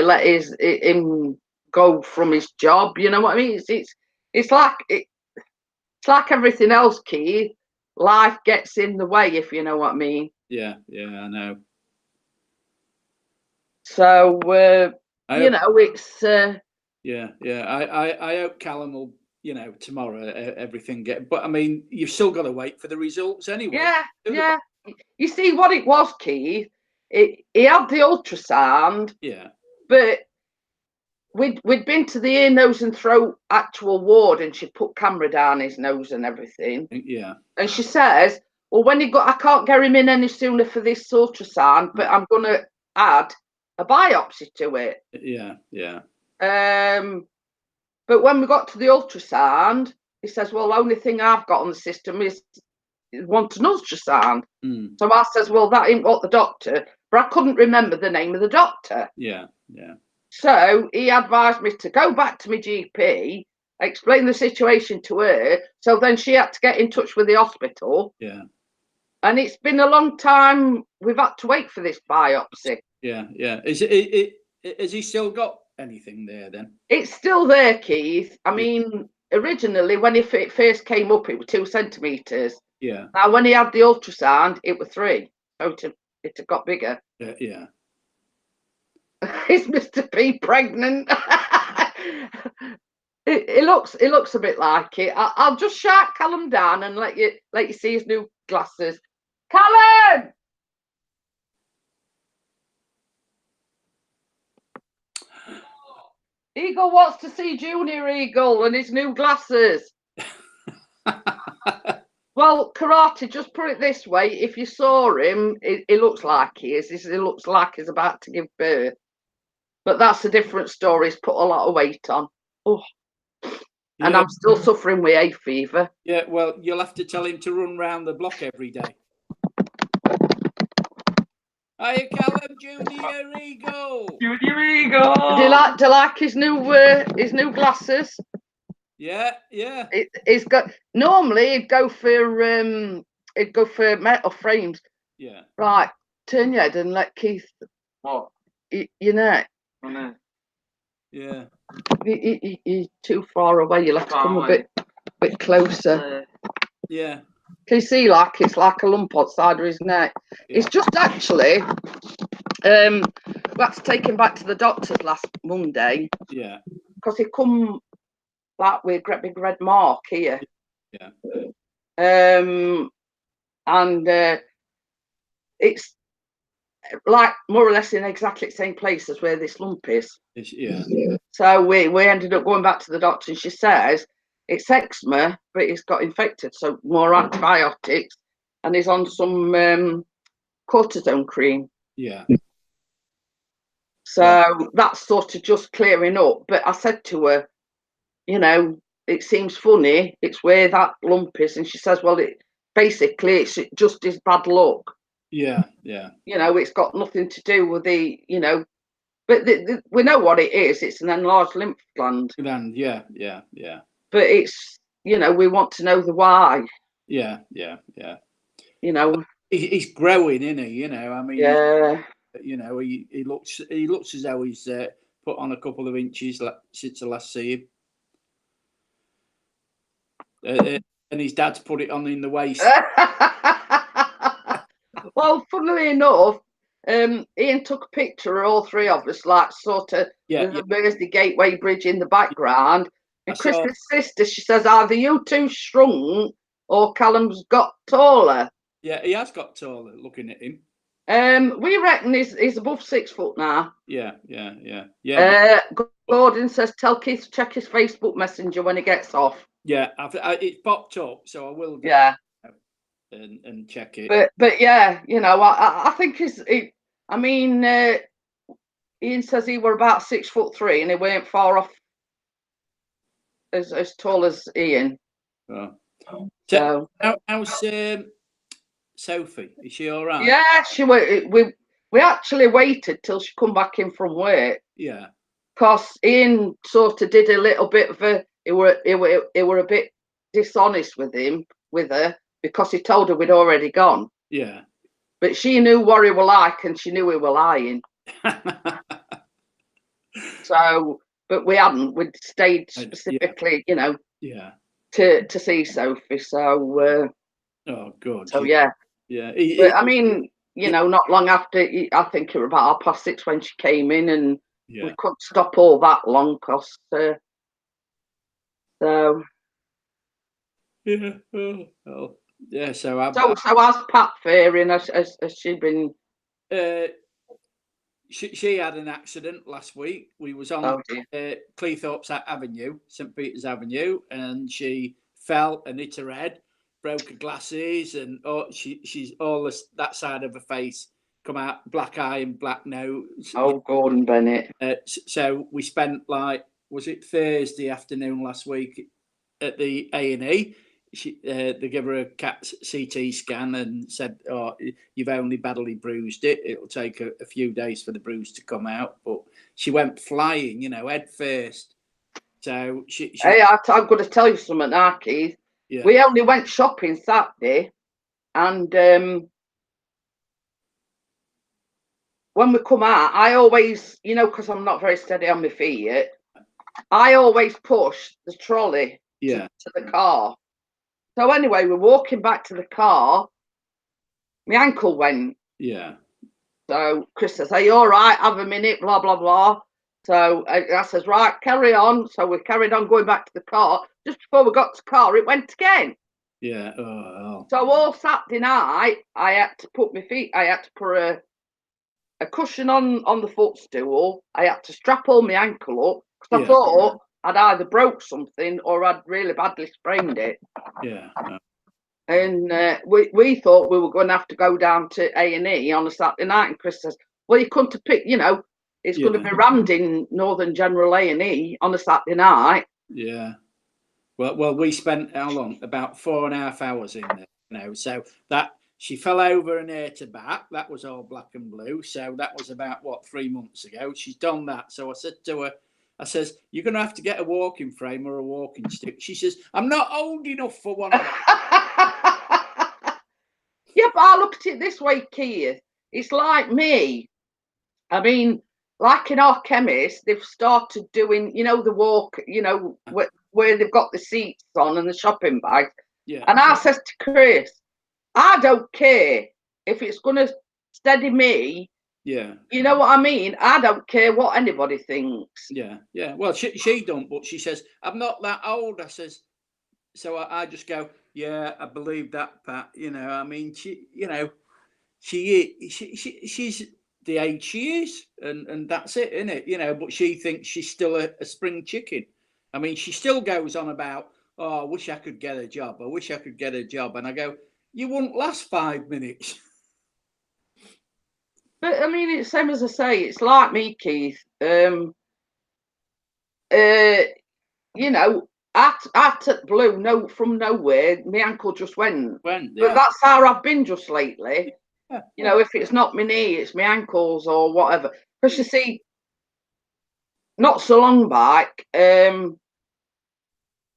let him go from his job. You know what I mean? It's like everything else, Keith. Life gets in the way, if you know what I mean. Yeah, I know. So I you hope, know, it's yeah. I hope Callum will, tomorrow everything get. But I mean, you've still got to wait for the results anyway. yeah. You see what it was, Keith. He had the ultrasound, Yeah. but we'd been to the ear, nose, and throat actual ward, and she put camera down his nose and everything. Yeah. And she says, "Well, when he got, I can't get him in any sooner for this ultrasound, but I'm going to add a biopsy to it." Yeah. Yeah. But when we got to the ultrasound, he says, "Well, the only thing I've got on the system is want an ultrasound." Mm. So I says, "Well, that ain't what the doctor," but I couldn't remember the name of the doctor. Yeah. Yeah. So he advised me to go back to my GP, explain the situation to her. So then she had to get in touch with the hospital. Yeah. And it's been a long time. We've had to wait for this biopsy. Yeah. Yeah. Has he still got anything there then? It's still there, Keith. I mean, originally when it first came up, it was 2 centimetres. Yeah. Now, when he had the ultrasound, it was 3. So it had got bigger. Yeah. Yeah. Is Mr. P pregnant? it looks a bit like it. I'll just shout Callum down and let you see his new glasses. Callum! Eagle wants to see Junior Eagle and his new glasses. Well, Karate, just put it this way. If you saw him, it looks like he is. It looks like he's about to give birth. But that's a different story. He's put a lot of weight on. Oh. And I'm still suffering with hay fever. Yeah, well, you'll have to tell him to run round the block every day. Hiya, Callum, Junior Eagle. Junior Eagle. Do you like his new glasses? Yeah, yeah. He's got normally he'd go for metal frames. Yeah. Right, turn your head and let Keith. What? You know. I know. Yeah. You're too far away. You'll have to come a bit closer. Yeah. Can you see it's like a lump outside of his neck? Yeah. It's just actually we had to take him back to the doctor's last Monday. Yeah. Because he come like with a big red mark here. Yeah. And it's like more or less in exactly the same place as where this lump is. Yeah. So we ended up going back to the doctor, and she says it's eczema, but it's got infected, so more antibiotics, and he's on some cortisone cream. Yeah. So that's sort of just clearing up. But I said to her, it seems funny. It's where that lump is, and she says, well, it's just his bad luck. Yeah. Yeah. It's got nothing to do with but we know what it is. It's an enlarged lymph gland. Yeah. Yeah. Yeah. But it's, we want to know the why. Yeah. Yeah. Yeah. He's growing, isn't he? I mean, yeah. He looks as though he's put on a couple of inches since I last see him. And his dad's put it on in the waist. Well, funnily enough, Ian took a picture of all 3 of us, like sort of with the Mersey Gateway Bridge in the background. And Chris's sister, she says, either you 2 shrunk or Callum's got taller. Yeah, he has got taller, looking at him. We reckon he's above 6 foot now. Yeah. Gordon says, tell Keith to check his Facebook Messenger when he gets off. Yeah, it's popped up, so I will. And check it. But yeah, I think Ian says he were about 6'3" and he weren't far off as tall as Ian. Oh. So how's Sophie? Is she all right? Yeah, we actually waited till she come back in from work. Yeah. Because Ian sort of did a little bit of it were a bit dishonest with her, because he told her we'd already gone. Yeah. But she knew what he were like, and she knew we were lying. So, but we hadn't. We'd stayed specifically, to see Sophie. So. Oh, good. So yeah. Yeah. But I mean, you know, not long after, I think it was about 6:30 when she came in, and Yeah. we couldn't stop all that long because, so. Yeah. Oh. Yeah. So I've. So how's Pat faring? Has she been? She had an accident last week. We was on Cleethorpes Avenue, St Peter's Avenue, and she fell and hit her head, broke her glasses, and she's all that side of her face come out, black eye and black nose. Oh, Gordon Bennett. So we spent was it Thursday afternoon last week at the A&E. They gave her a CAT CT scan and said, "Oh, you've only badly bruised it. It'll take a few days for the bruise to come out." But she went flying, head first. So she Hey, I'm going to tell you something, now, Keith. Yeah. We only went shopping Saturday, and when we come out, I always, because I'm not very steady on my feet, I always push the trolley to the car. So anyway, we're walking back to the car. My ankle went. Yeah. So Chris says, "Are you all right? Have a minute, blah, blah, blah." So I says, "Right, carry on." So we carried on going back to the car. Just before we got to the car, it went again. Yeah. Oh. So all Saturday night, I had to put a cushion on the footstool. I had to strap all my ankle up because I thought I'd either broke something or I'd really badly sprained it. Yeah. And we thought we were going to have to go down to A&E on a Saturday night. And Chris says, "Well, you couldn't have picked, it's going to be rammed in Northern General A&E on a Saturday night." Yeah. Well, we spent how long? About 4.5 hours in there. So that she fell over and hurt her back. That was all black and blue. So that was about 3 months ago. She's done that. So I said to her, "You're going to have to get a walking frame or a walking stick." She says, "I'm not old enough for one of them." Yeah, but I look at it this way, Keith. It's like me. I mean, like in our chemist, they've started doing, the walk, where they've got the seats on and the shopping bags. Yeah. And I says to Chris, "I don't care if it's going to steady me." Yeah. You know what I mean? I don't care what anybody thinks. Yeah. Yeah. Well, she don't, but she says, "I'm not that old." I says, so I just go, "Yeah, I believe that, Pat." I mean, she's the age she is, and that's it, isn't it? But she thinks she's still a spring chicken. I mean, she still goes on about, "Oh, I wish I could get a job. I wish I could get a job." And I go, "You wouldn't last 5 minutes." But I mean, it's same as I say. It's like me, Keith. At Blue, from nowhere, my ankle just went. But that's how I've been just lately. Yeah. If it's not my knee, it's my ankles or whatever. Because you see, not so long back,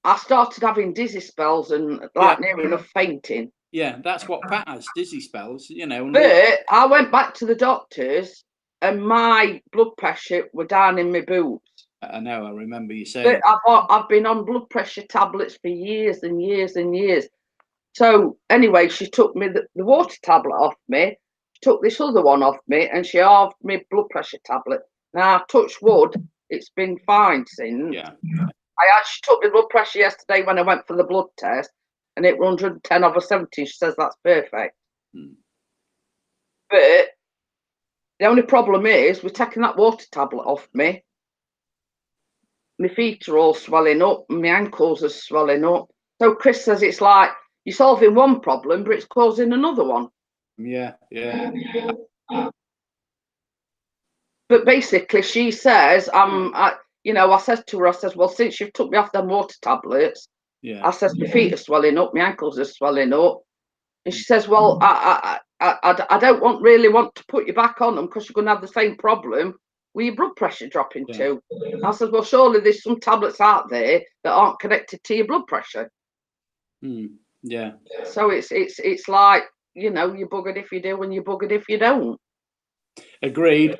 I started having dizzy spells and near enough fainting. Yeah, that's what Pat has, dizzy spells, But I went back to the doctors and my blood pressure were down in my boots. I know, I remember you saying. But I've been on blood pressure tablets for years and years and years. So anyway, she took me the water tablet off me, she took this other one off me, and she halved me blood pressure tablet. Now, touch wood, it's been fine since. Yeah. She took my blood pressure yesterday when I went for the blood test, and it was 110/70. She says that's perfect. But the only problem is, we're taking that water tablet off me. My feet are all swelling up, and my ankles are swelling up. So Chris says it's like you're solving one problem, but it's causing another one. Yeah. But basically, she says, I says to her, well, since you've took me off them water tablets, I says my feet are swelling up, my ankles are swelling up, and she says, well, I don't really want to put you back on them because you're going to have the same problem with your blood pressure dropping too. I says, well, surely there's some tablets out there that aren't connected to your blood pressure. Yeah. So it's like, you're buggered if you do and you're buggered if you don't. Agreed.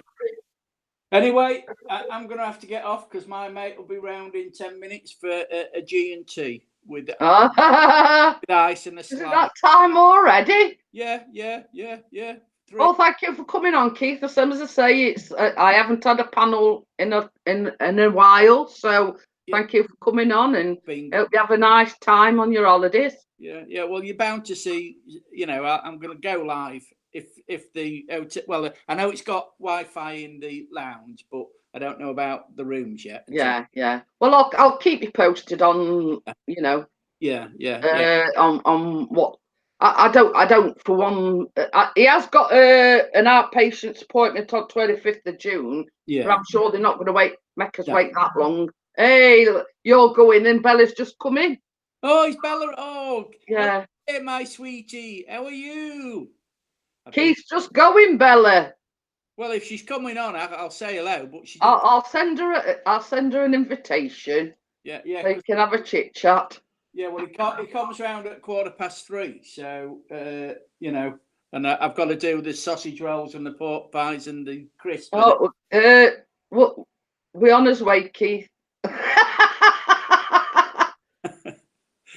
Anyway, I'm going to have to get off because my mate will be round in 10 minutes for a G&T with ice and a slide. Is it that time already? Yeah. Well, thank you for coming on, Keith. The same as I say, it's I haven't had a panel in a while, so thank you for coming on, and hope you have a nice time on your holidays. Yeah. Well, you're bound to see. You know, I'm going to go live if the well, I know it's got Wi-Fi in the lounge, but I don't know about the rooms yet. Yeah. Well, I'll keep you posted on, you know. Yeah. On what. I don't. For one, he has got an outpatient's appointment on 25th of June. Yeah. But I'm sure they're not going to make us wait that long. Hey, you're going in. Bella's just come in. Oh, it's Bella. Oh, yeah. Hey, my sweetie. How are you? Keith's just going, Bella. Well, if she's coming on, I'll say hello. But I'll send her an invitation. Yeah. So you can have a chit chat. Yeah, well, he comes round at 3:15, so you know, and I've got to do the sausage rolls and the pork pies and the crisps. Oh, well, we're on his way, Keith.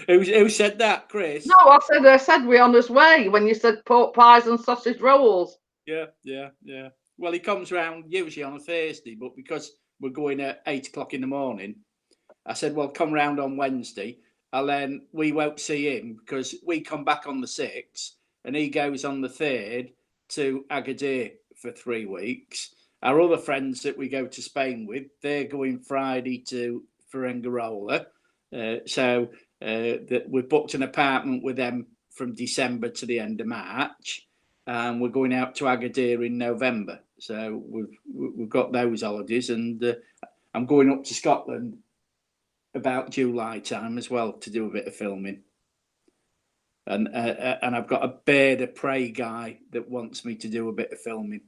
Who said that, Chris? No, I said we're on his way when you said pork pies and sausage rolls. Yeah. Well, he comes round usually on a Thursday, but because we're going at 8 o'clock in the morning, I said, well, come round on Wednesday. And then we won't see him because we come back on the 6th and he goes on the 3rd to Agadir for 3 weeks. Our other friends that we go to Spain with, they're going Friday to Fuengirola. So we've booked an apartment with them from December to the end of March. And we're going out to Agadir in November. So we've got those holidays. And I'm going up to Scotland about July time as well to do a bit of filming, and I've got a Bird of Prey guy that wants me to do a bit of filming,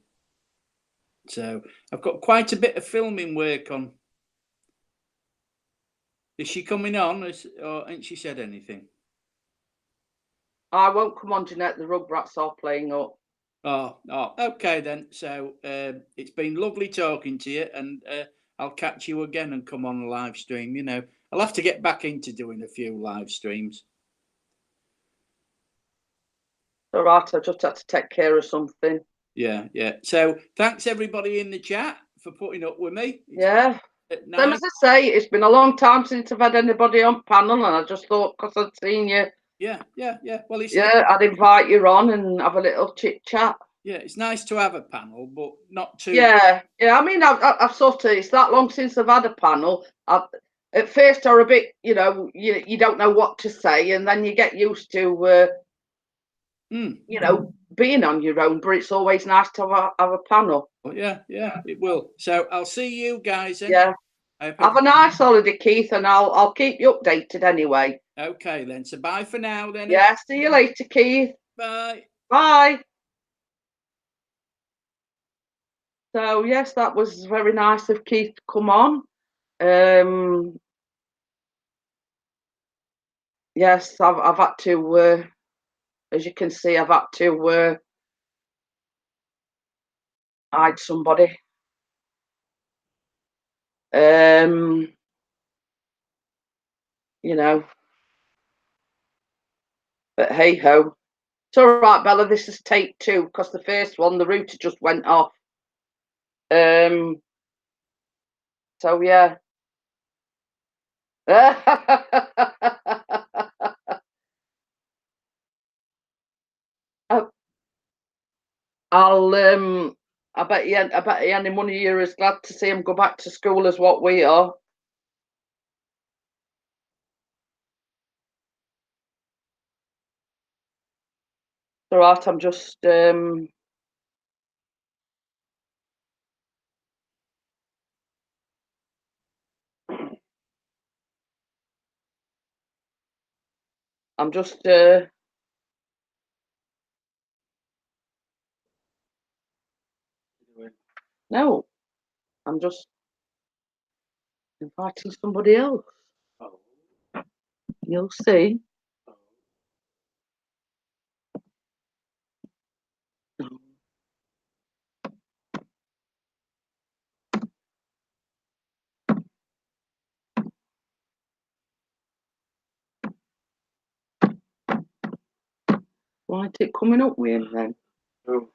so I've got quite a bit of filming work on. Is she coming on, or ain't she said anything? I won't come on, Jeanette. The Rugrats are playing up. Oh, okay then. So it's been lovely talking to you, and I'll catch you again and come on a live stream. You know, I'll have to get back into doing a few live streams. All right, I just had to take care of something. Yeah. So thanks everybody in the chat for putting up with me. Yeah. Same as I say, it's been a long time since I've had anybody on panel, and I just thought because I'd seen you. Yeah. Well, I'd invite you on and have a little chit chat. Yeah, it's nice to have a panel, but not too. Yeah. I mean, I've sort of, it's that long since I've had a panel. At first, are a bit, you know, you don't know what to say, and then you get used to, you know, being on your own. But it's always nice to have a panel. Oh, yeah, it will. So I'll see you guys. Yeah. Have a nice holiday, Keith, and I'll keep you updated anyway. Okay then. So bye for now then. Yeah. See you later, Keith. Bye. Bye. So yes, that was very nice of Keith to come on. Yes, I've had to, as you can see, I've had to hide somebody. You know, but hey ho, it's all right, Bella. This is take 2 because the first one, the router just went off. So yeah. I bet any one of you is glad to see him go back to school as what we are. All right, I'm just no, I'm just inviting somebody else. Oh. You'll see. Why is it coming up with him then? Oh.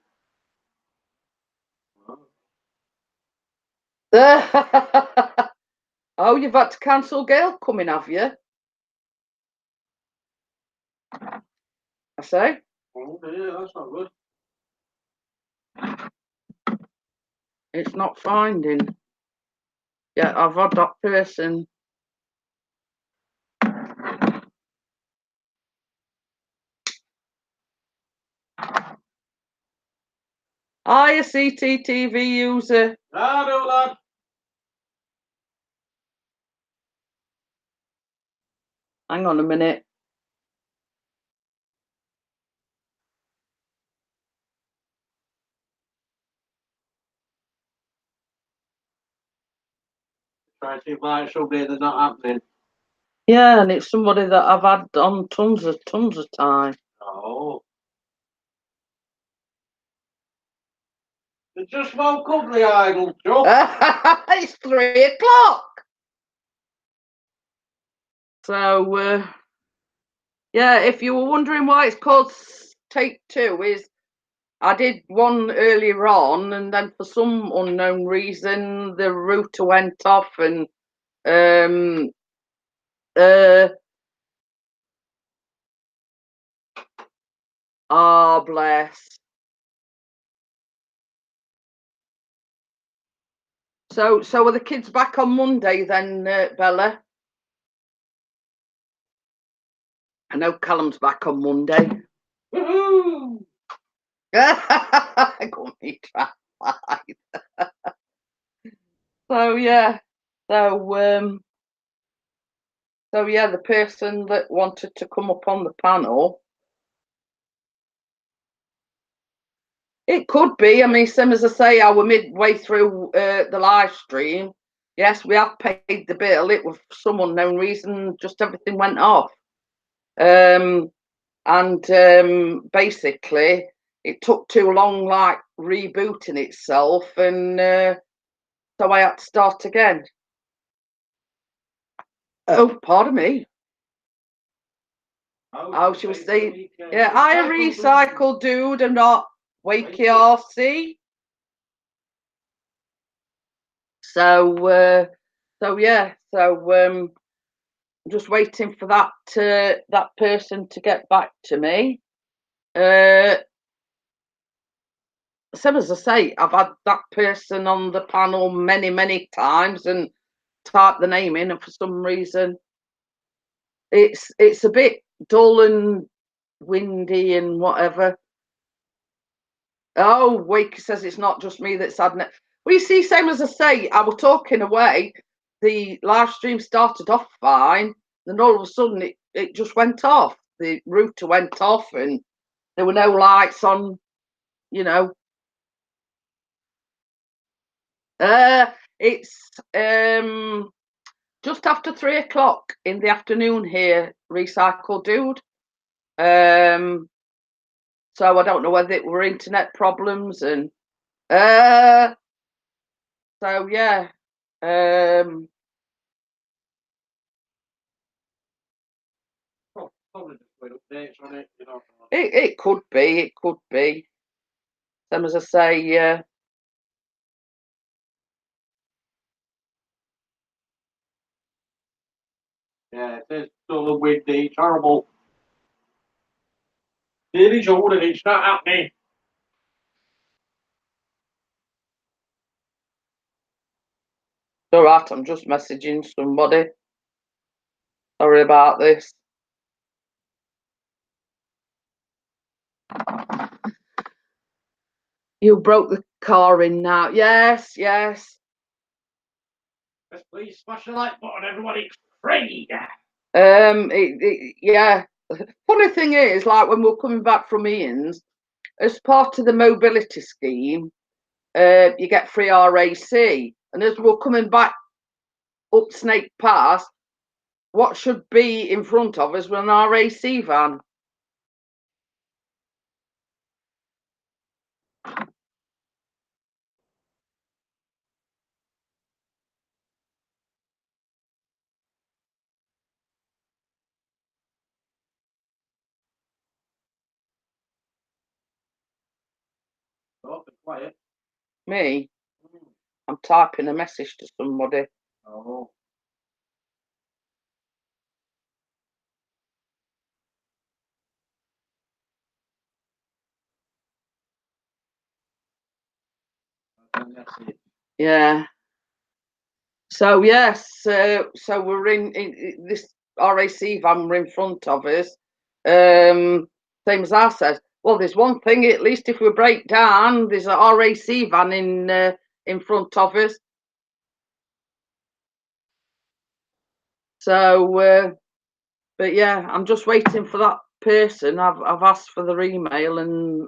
Oh, you've had to cancel Gail coming, have you? I say. Oh, yeah, that's not good. It's not finding. Yeah, I've had that person. Hi, a CCTV user. Ah, no, lad. Hang on a minute. Try to invite somebody that's not happening. Yeah, and it's somebody that I've had on tons of time. Oh. They just woke up, the idle chuck. It's 3:00. So, yeah, if you were wondering why it's called Take Two, is I did one earlier on, and then for some unknown reason, the router went off, and bless. So are the kids back on Monday then, Bella? I know Callum's back on Monday. Woohoo! Got me tried. So yeah, so yeah, the person that wanted to come up on the panel, it could be. I mean, same as I say, I were midway through the live stream. Yes, we have paid the bill. It was for some unknown reason, just everything went off. And basically it took too long, like rebooting itself, and so I had to start again. Oh, pardon me. Oh, she was saying, yeah, I a recycle dude and not wakey RC. So yeah, so I'm just waiting for that person to get back to me. Same as I say, I've had that person on the panel many times and typed the name in, and for some reason it's a bit dull and windy and whatever. Oh, Wakey says it's not just me that's had it. Well, you see, same as I say, I was talking away. The live stream started off fine, then all of a sudden it just went off. The router went off, and there were no lights on. You know, it's just after 3:00 in the afternoon here, Recycle Dude. So I don't know whether it were internet problems, and so yeah. Probably just put updates on it, you know. It could be. Same as I say, Yeah, it is still windy. It's horrible. It is old and it's not happening. all right. I'm just messaging somebody. Sorry about this. You broke the car in now. Yes. Yes, please smash the like button, everybody. Free. Yeah. Funny thing is, like when we're coming back from Ian's, as part of the mobility scheme, you get free RAC, and as we're coming back up Snake Pass, what should be in front of us was an RAC van. Oh, be quiet. Me? I'm typing a message to somebody. Oh. Yeah. So yes, so we're in this RAC van. We're in front of us. Same as I said. Well, there's one thing. At least if we break down, there's a RAC van in front of us. So, but yeah, I'm just waiting for that person. I've asked for their email and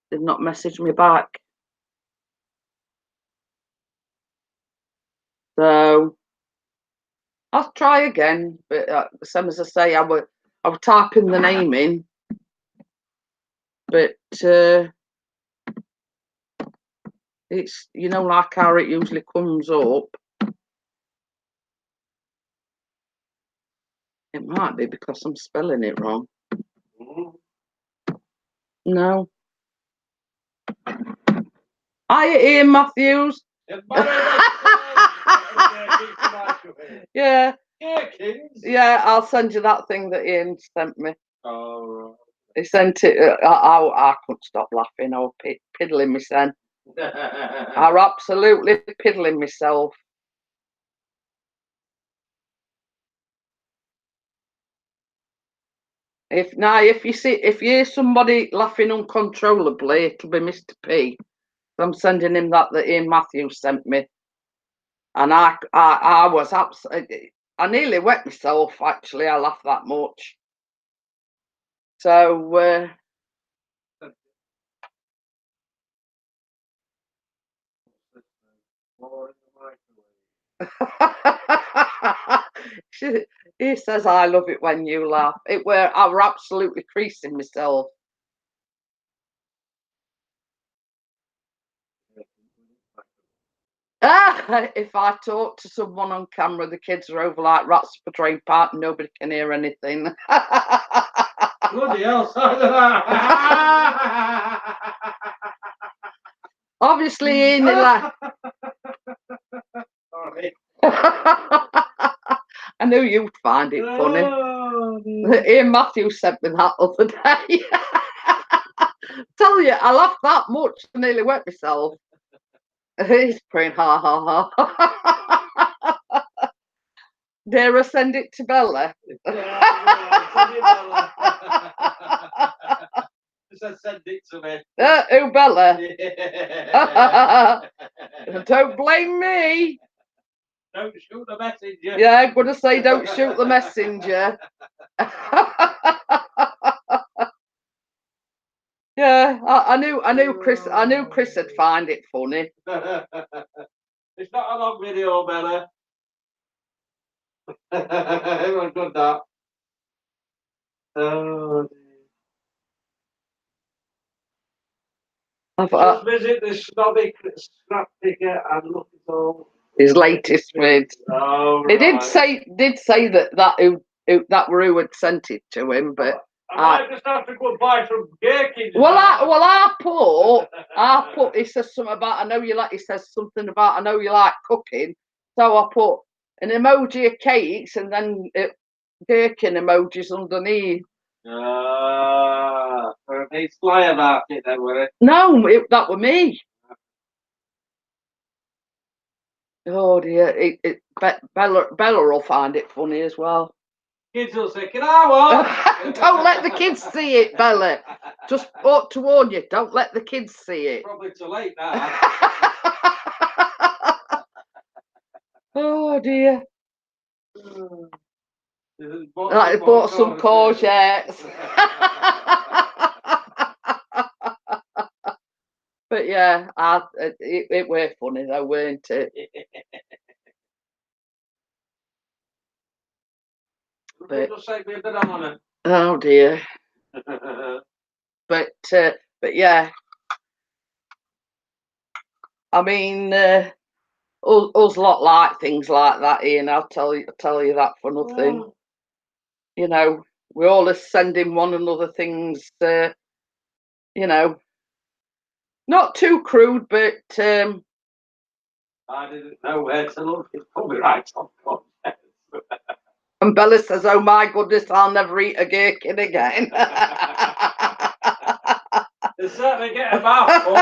they've not messaged me back. So I'll try again. But same as I say, I was typing the name in, but it's like how it usually comes up. It might be because I'm spelling it wrong. No. Hi, Ian Matthews. Yeah. Yeah, I'll send you that thing that Ian sent me. Oh. He sent it. I couldn't stop laughing. I was piddling myself. I was absolutely piddling myself. If you hear somebody laughing uncontrollably, it'll be Mr. P. I'm sending him that Ian Matthews sent me, and I was absolutely. I nearly wet myself. Actually, I laughed that much. So. He says, I love it when you laugh. I were absolutely creasing myself. If I talk to someone on camera, the kids are over like rats for drain park and nobody can hear anything. Bloody hell, Obviously, Ian, I knew you'd find it funny. Ian Matthews sent me that other day. Tell you, I laughed that much, I nearly wet myself. He's praying, ha ha ha. Dare I send it to Bella? Send it to me. Who, Bella? Yeah. Don't blame me. Don't shoot the messenger. Yeah, I'm gonna say don't shoot the messenger. Yeah, I knew Chris would find it funny. It's not a long video, Bella. It was good, that. Oh, just visit the snobby scrap picker and look at all his latest vid. Oh, He right. did say that were who had sent it to him, but I might just have to go buy some Gherkins. I put. He says something about I know you like. He says something about I know you like cooking. So I put an emoji of cakes and then gherkin emojis underneath. He's fly about it then, were it? No, that were me. Oh dear, Bella will find it funny as well. Kids will say, "Can I watch?" Don't let the kids see it, Bella. Just ought to warn you, don't let the kids see it. Probably too late now. Oh dear. I bought some courgettes. But yeah, it were funny though, weren't it? But, oh dear. But yeah, I mean, us lot like things like that, Ian. I'll tell you that for nothing. Oh. You know, we're always sending one another things. You know, not too crude, but I didn't know where to look. It's probably right on context. And Bella says, "Oh my goodness, I'll never eat a gherkin again." They certainly get a mouthful.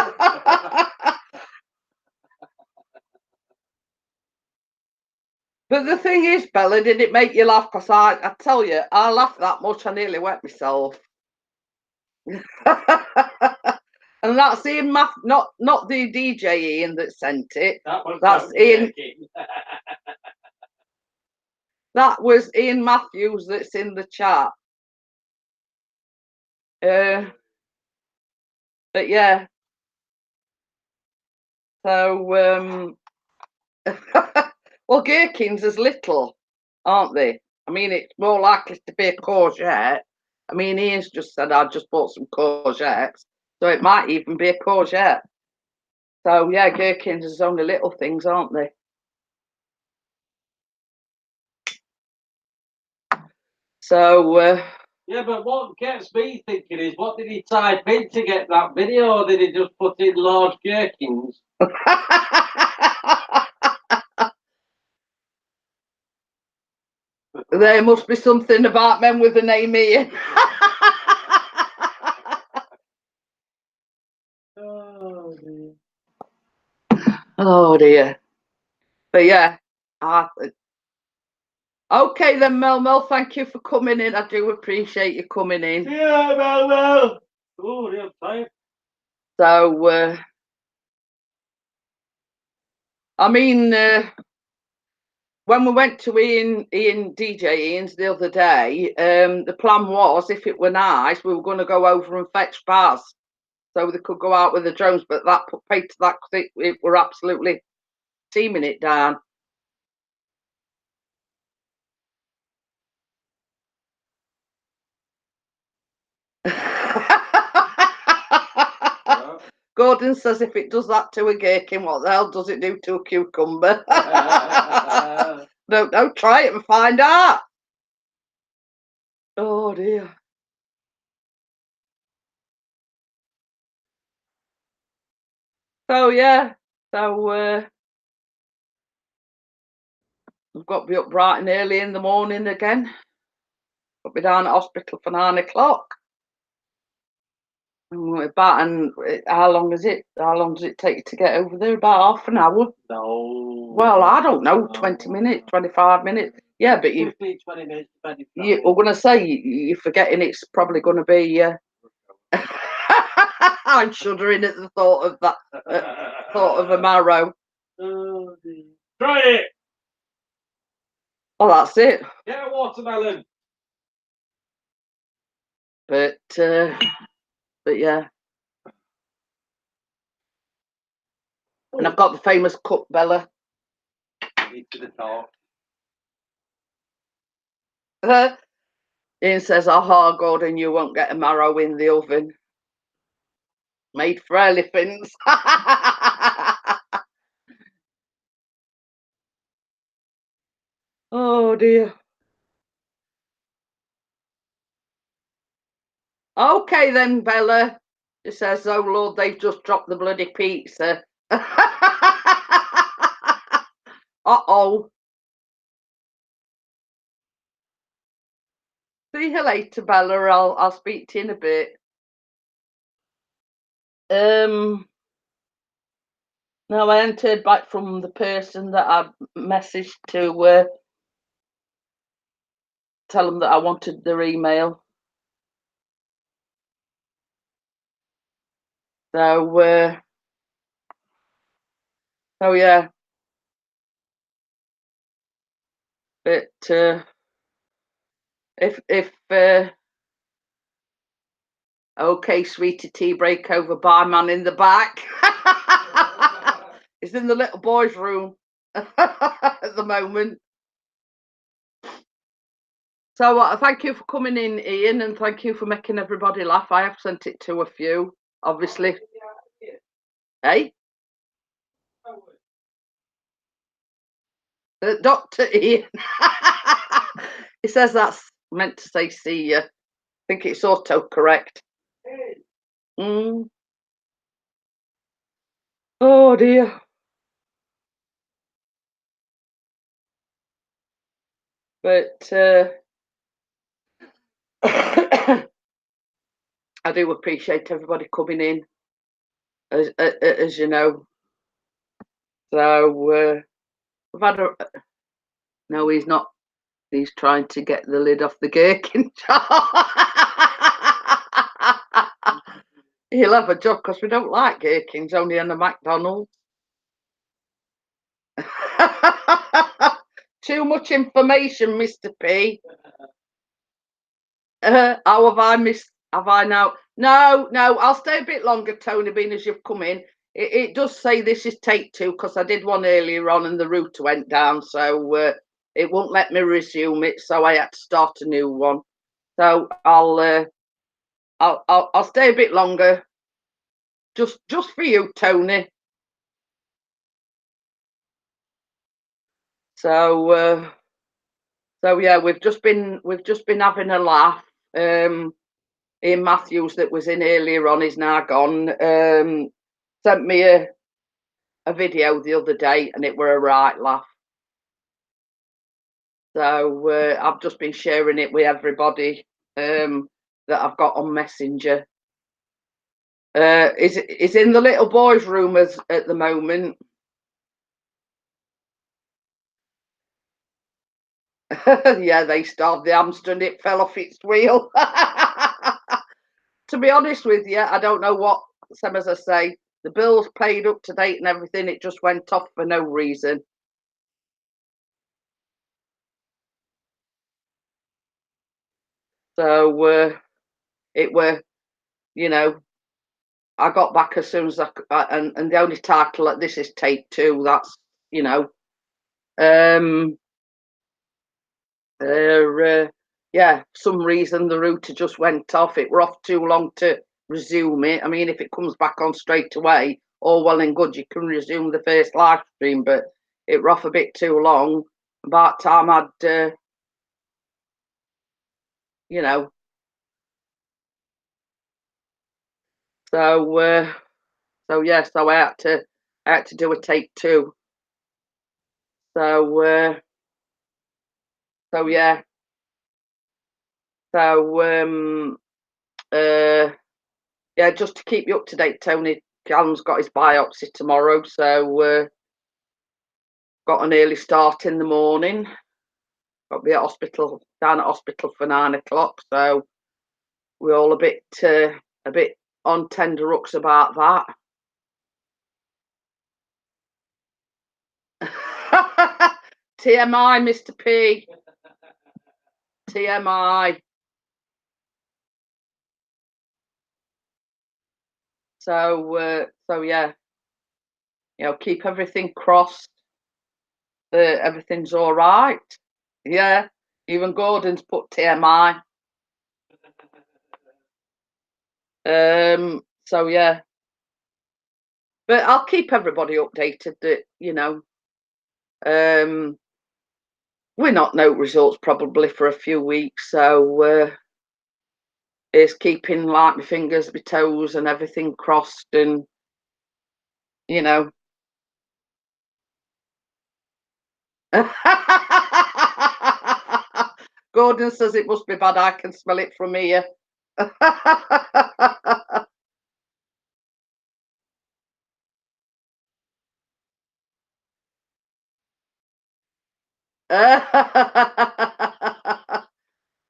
But the thing is, Bella, did it make you laugh? Because I tell you, I laughed that much, I nearly wet myself. And that's Ian not the DJ Ian that sent it. That's Ian. That was Ian Matthews that's in the chat. But yeah. So well, gherkins is little, aren't they? I mean, it's more likely to be a courgette. I mean, Ian's just said I just bought some courgettes, so it might even be a courgette. So yeah, gherkins is only little things, aren't they? So yeah, but what gets me thinking is, what did he type in to get that video, or did he just put in large gherkins? There must be something about men with the name Ian. Oh dear. Oh dear. But yeah. Okay then, Mel, thank you for coming in. I do appreciate you coming in. Yeah, Mel. Oh, yeah, tired. So I mean, when we went to DJ Ian's the other day, the plan was, if it were nice, we were going to go over and fetch Baz so they could go out with the drones, but that put paid to that because it were absolutely teaming it down. Gordon says if it does that to a gherkin, what the hell does it do to a cucumber? No, try it and find out. Oh dear. So yeah, so I've got to be up bright and early in the morning again. Got to be down at hospital for 9 o'clock. And how long does it take to get over there? About half an hour? No. Well, I don't know, 20 minutes, 25 minutes. Yeah, but 15, 20 minutes. I'm going to say you're forgetting it's probably going to be. I'm shuddering at the thought of that. Thought of a marrow. Oh, dear. Try it. Oh, that's it. Get a watermelon. But yeah. And I've got the famous cup, Bella. To the top. Ian says, "Aha, Gordon, you won't get a marrow in the oven. Made for elephants." Oh dear. Okay then, Bella. She says, "Oh Lord, they've just dropped the bloody pizza." Uh-oh. See you later, Bella. I'll speak to you in a bit. No, I hadn't heard back from the person that I messaged to tell them that I wanted their email. So oh yeah. But if okay, sweetie tea break over by man in the back. It's in the little boy's room at the moment. So thank you for coming in, Ian, and thank you for making everybody laugh. I have sent it to a few, obviously. Hey? Dr. Ian. He says that's meant to say see you. I think it's auto-correct. Oh dear. But I do appreciate everybody coming in, as you know. So we've had a. No, he's not. He's trying to get the lid off the gherkin jar. He'll have a job because we don't like gherkins, only on the McDonald's. Too much information, Mr. P. How have I missed? Have I now? No, I'll stay a bit longer, Tony, being as you've come in. It does say this is take 2 because I did one earlier on and the router went down, so it won't let me resume it, so I had to start a new one. So I'll stay a bit longer, just for you, Tony. So yeah, we've just been having a laugh. Ian Matthews, that was in earlier on, is now gone. Sent me a video the other day, and it were a right laugh. So I've just been sharing it with everybody that I've got on Messenger. Is in the little boys' room at the moment. Yeah, they starved the hamster and it fell off its wheel. To be honest with you, I don't know what, same as I say, the bill's paid up to date and everything, it just went off for no reason. So it were, you know, I got back as soon as and the only title like this is take 2. That's, you know, yeah, some reason the router just went off. It were off too long to resume it. I mean, if it comes back on straight away, all well and good, you can resume the first live stream, but it were off a bit too long. About time I'd, you know. So yeah, so I had to do a take 2. So yeah. So yeah, just to keep you up to date, Tony, Callum's got his biopsy tomorrow, so got an early start in the morning. Got to be down at hospital for 9 o'clock, so we're all a bit on tender hooks about that. TMI, Mr. P. TMI. So yeah, you know, keep everything crossed. Everything's all right. Yeah, even Gordon's put TMI. So yeah, but I'll keep everybody updated that, you know, we're not no results probably for a few weeks, so it's keeping like my fingers, my toes, and everything crossed, and you know. Gordon says it must be bad. I can smell it from here.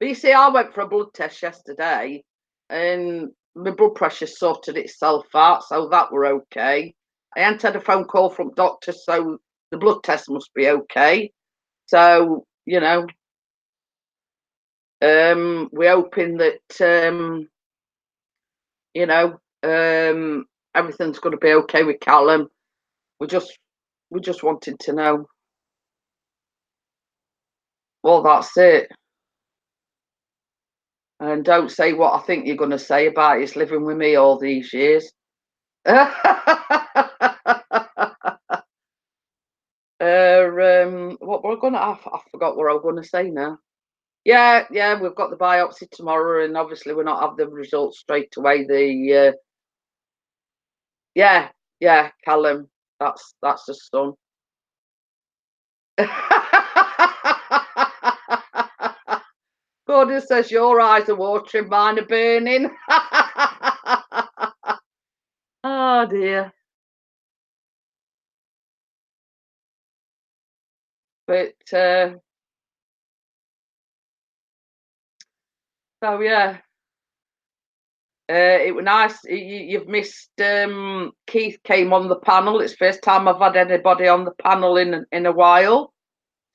But you see, I went for a blood test yesterday and my blood pressure sorted itself out, so that were okay. I hadn't had a phone call from doctor, so the blood test must be okay. So, you know, we're hoping that, you know, everything's going to be okay with Callum. We just wanted to know. Well, that's it. And don't say what I think you're going to say about his living with me all these years. What we're gonna I forgot what I was gonna say now. Yeah, we've got the biopsy tomorrow, and obviously we're not have the results straight away. The yeah, Callum, that's his son. Gordon says your eyes are watering, mine are burning. Oh dear. But so yeah. It was nice. You've missed. Keith came on the panel. It's the first time I've had anybody on the panel in a while.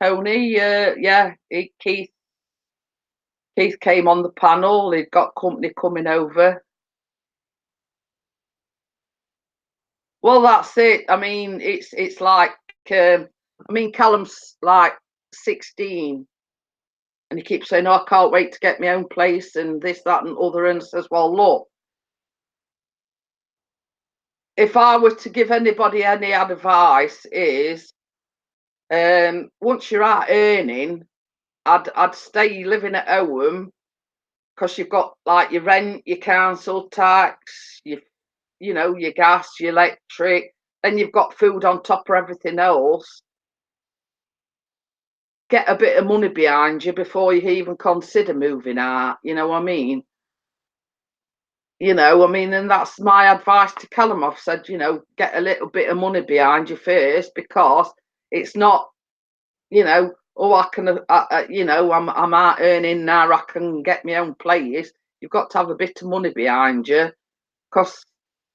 Tony, yeah, Keith came on the panel. He'd got company coming over. Well, that's it. I mean, it's like, I mean, Callum's like 16, and he keeps saying, "Oh, I can't wait to get my own place," and this, that, and other. And says, "Well, look, if I were to give anybody any advice, is once you're out earning, I'd stay living at home, because you've got like your rent, your council tax, your gas, your electric, then you've got food on top of everything else. Get a bit of money behind you before you even consider moving out. You know what I mean? And that's my advice to Callum. I've said, get a little bit of money behind you first, because it's not, oh, I can, I'm out earning now, I can get my own place. You've got to have a bit of money behind you, because,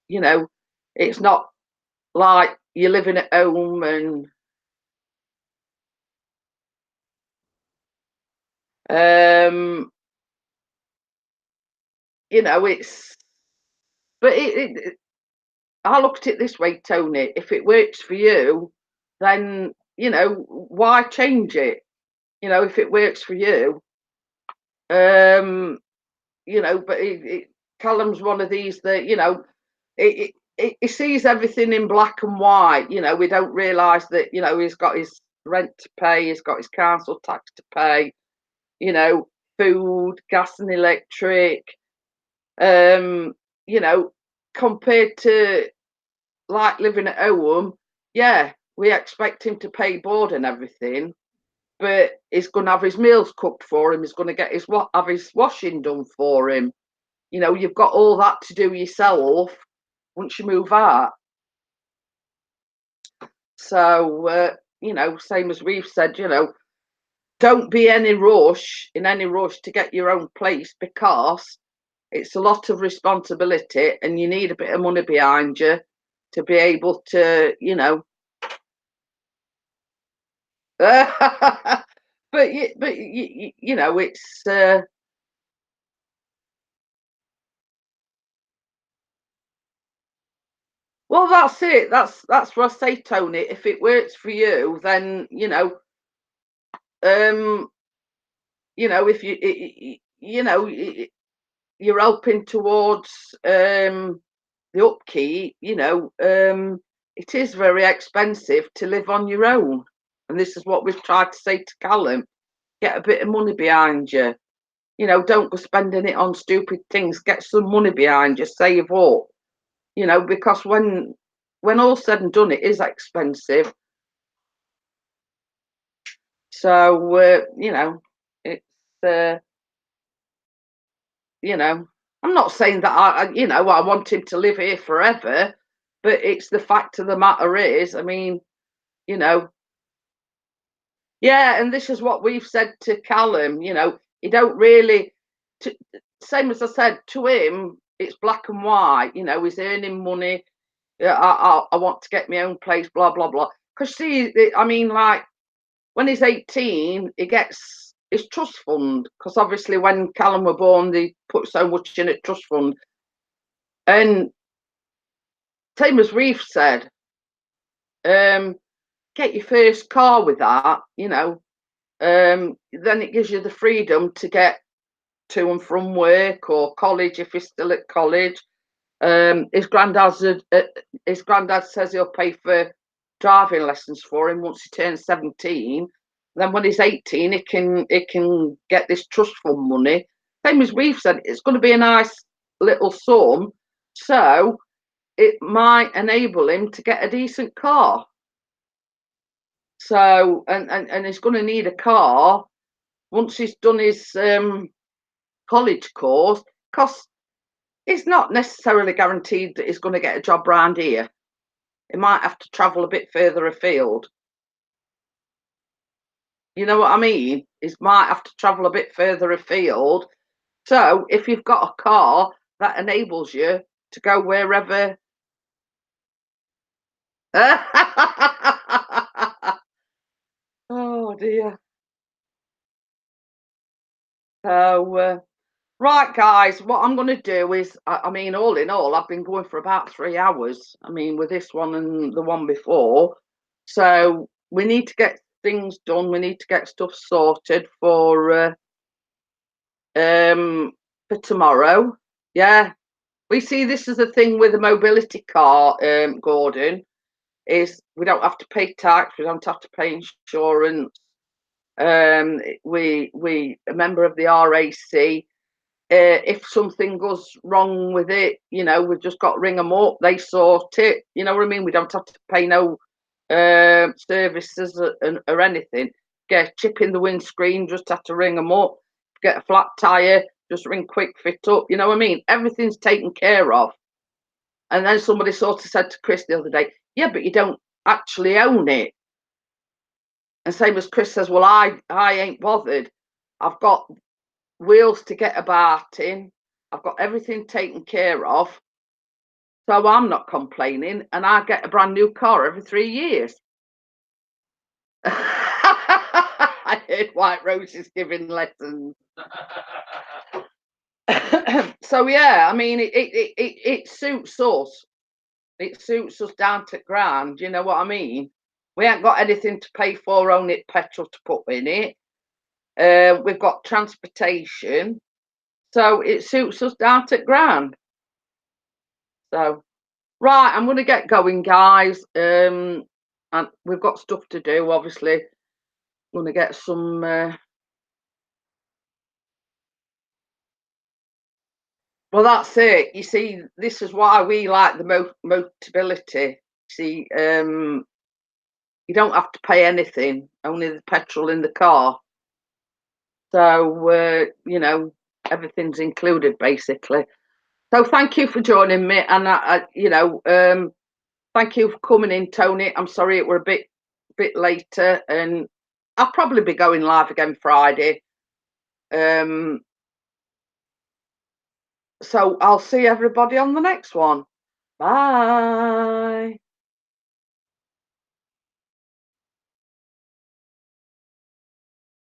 it's not like you're living at home and it's, but I look at it this way, Tony. If it works for you, then why change it? If it works for you, But Callum's one of these that he sees everything in black and white. We don't realise that he's got his rent to pay, he's got his council tax to pay, food, gas and electric. Compared to like living at home, yeah, we expect him to pay board and everything, but he's going to have his meals cooked for him. He's going to get have his washing done for him. You've got all that to do yourself once you move out. So, same as we've said, don't be in any rush to get your own place, because it's a lot of responsibility and you need a bit of money behind you to be able to, but it's well, that's it. That's what I say, Tony. If it works for you, then if you're helping towards the upkeep, it is very expensive to live on your own. And this is what we've tried to say to Callum: get a bit of money behind you. Don't go spending it on stupid things. Get some money behind you, save up. Because when all's said and done, it is expensive. So it's I'm not saying that I want him to live here forever, but it's the fact of the matter is, I mean, yeah, and this is what we've said to Callum. He don't really, same as I said to him, it's black and white. He's earning money. I want to get my own place, blah blah blah. Because see, I mean, like when he's 18, he gets his trust fund, because obviously when Callum were born, they put so much in a trust fund. And same as we've said, get your first car with that, then it gives you the freedom to get to and from work or college if he's still at college. His granddad says he'll pay for driving lessons for him once he turns 17. Then when he's 18, he can get this trust fund money. Same as we've said, it's going to be a nice little sum, so it might enable him to get a decent car. So and he's going to need a car once he's done his college course, because it's not necessarily guaranteed that he's going to get a job round here. He might have to travel a bit further afield. You know what I mean? He might have to travel a bit further afield. So if you've got a car, that enables you to go wherever. Oh dear. So, right, guys, what I'm going to do is, I mean, all in all, I've been going for about 3 hours. I mean, with this one and the one before. So we need to get things done. We need to get stuff sorted for tomorrow. Yeah. We see this as a thing with a mobility car, Gordon, is we don't have to pay tax, we don't have to pay insurance. We a member of the RAC. If something goes wrong with it, you know, we've just got to ring them up. They sort it. You know what I mean? We don't have to pay no services or anything. Get a chip in the windscreen, just have to ring them up. Get a flat tire, just ring Quick Fit up. You know what I mean? Everything's taken care of. And then somebody sort of said to Chris the other day, "Yeah, but you don't actually own it." And same as Chris says, "Well, I ain't bothered. I've got wheels to get about in. I've got everything taken care of. So I'm not complaining. And I get a brand new car every 3 years." I heard White Rose is giving lessons. So yeah, I mean, it suits us. It suits us down to ground. You know what I mean? We ain't got anything to pay for, only petrol to put in it. We've got transportation, so it suits us down to ground. So, right, I'm going to get going, guys. And we've got stuff to do. Obviously, I'm going to get some. Well, that's it. You see, this is why we like the Motability. See, you don't have to pay anything, only the petrol in the car. So, you know, everything's included basically. So thank you for joining me, and you know, thank you for coming in, Tony. I'm sorry it were a bit later, and I'll probably be going live again Friday. So I'll see everybody on the next one. Bye.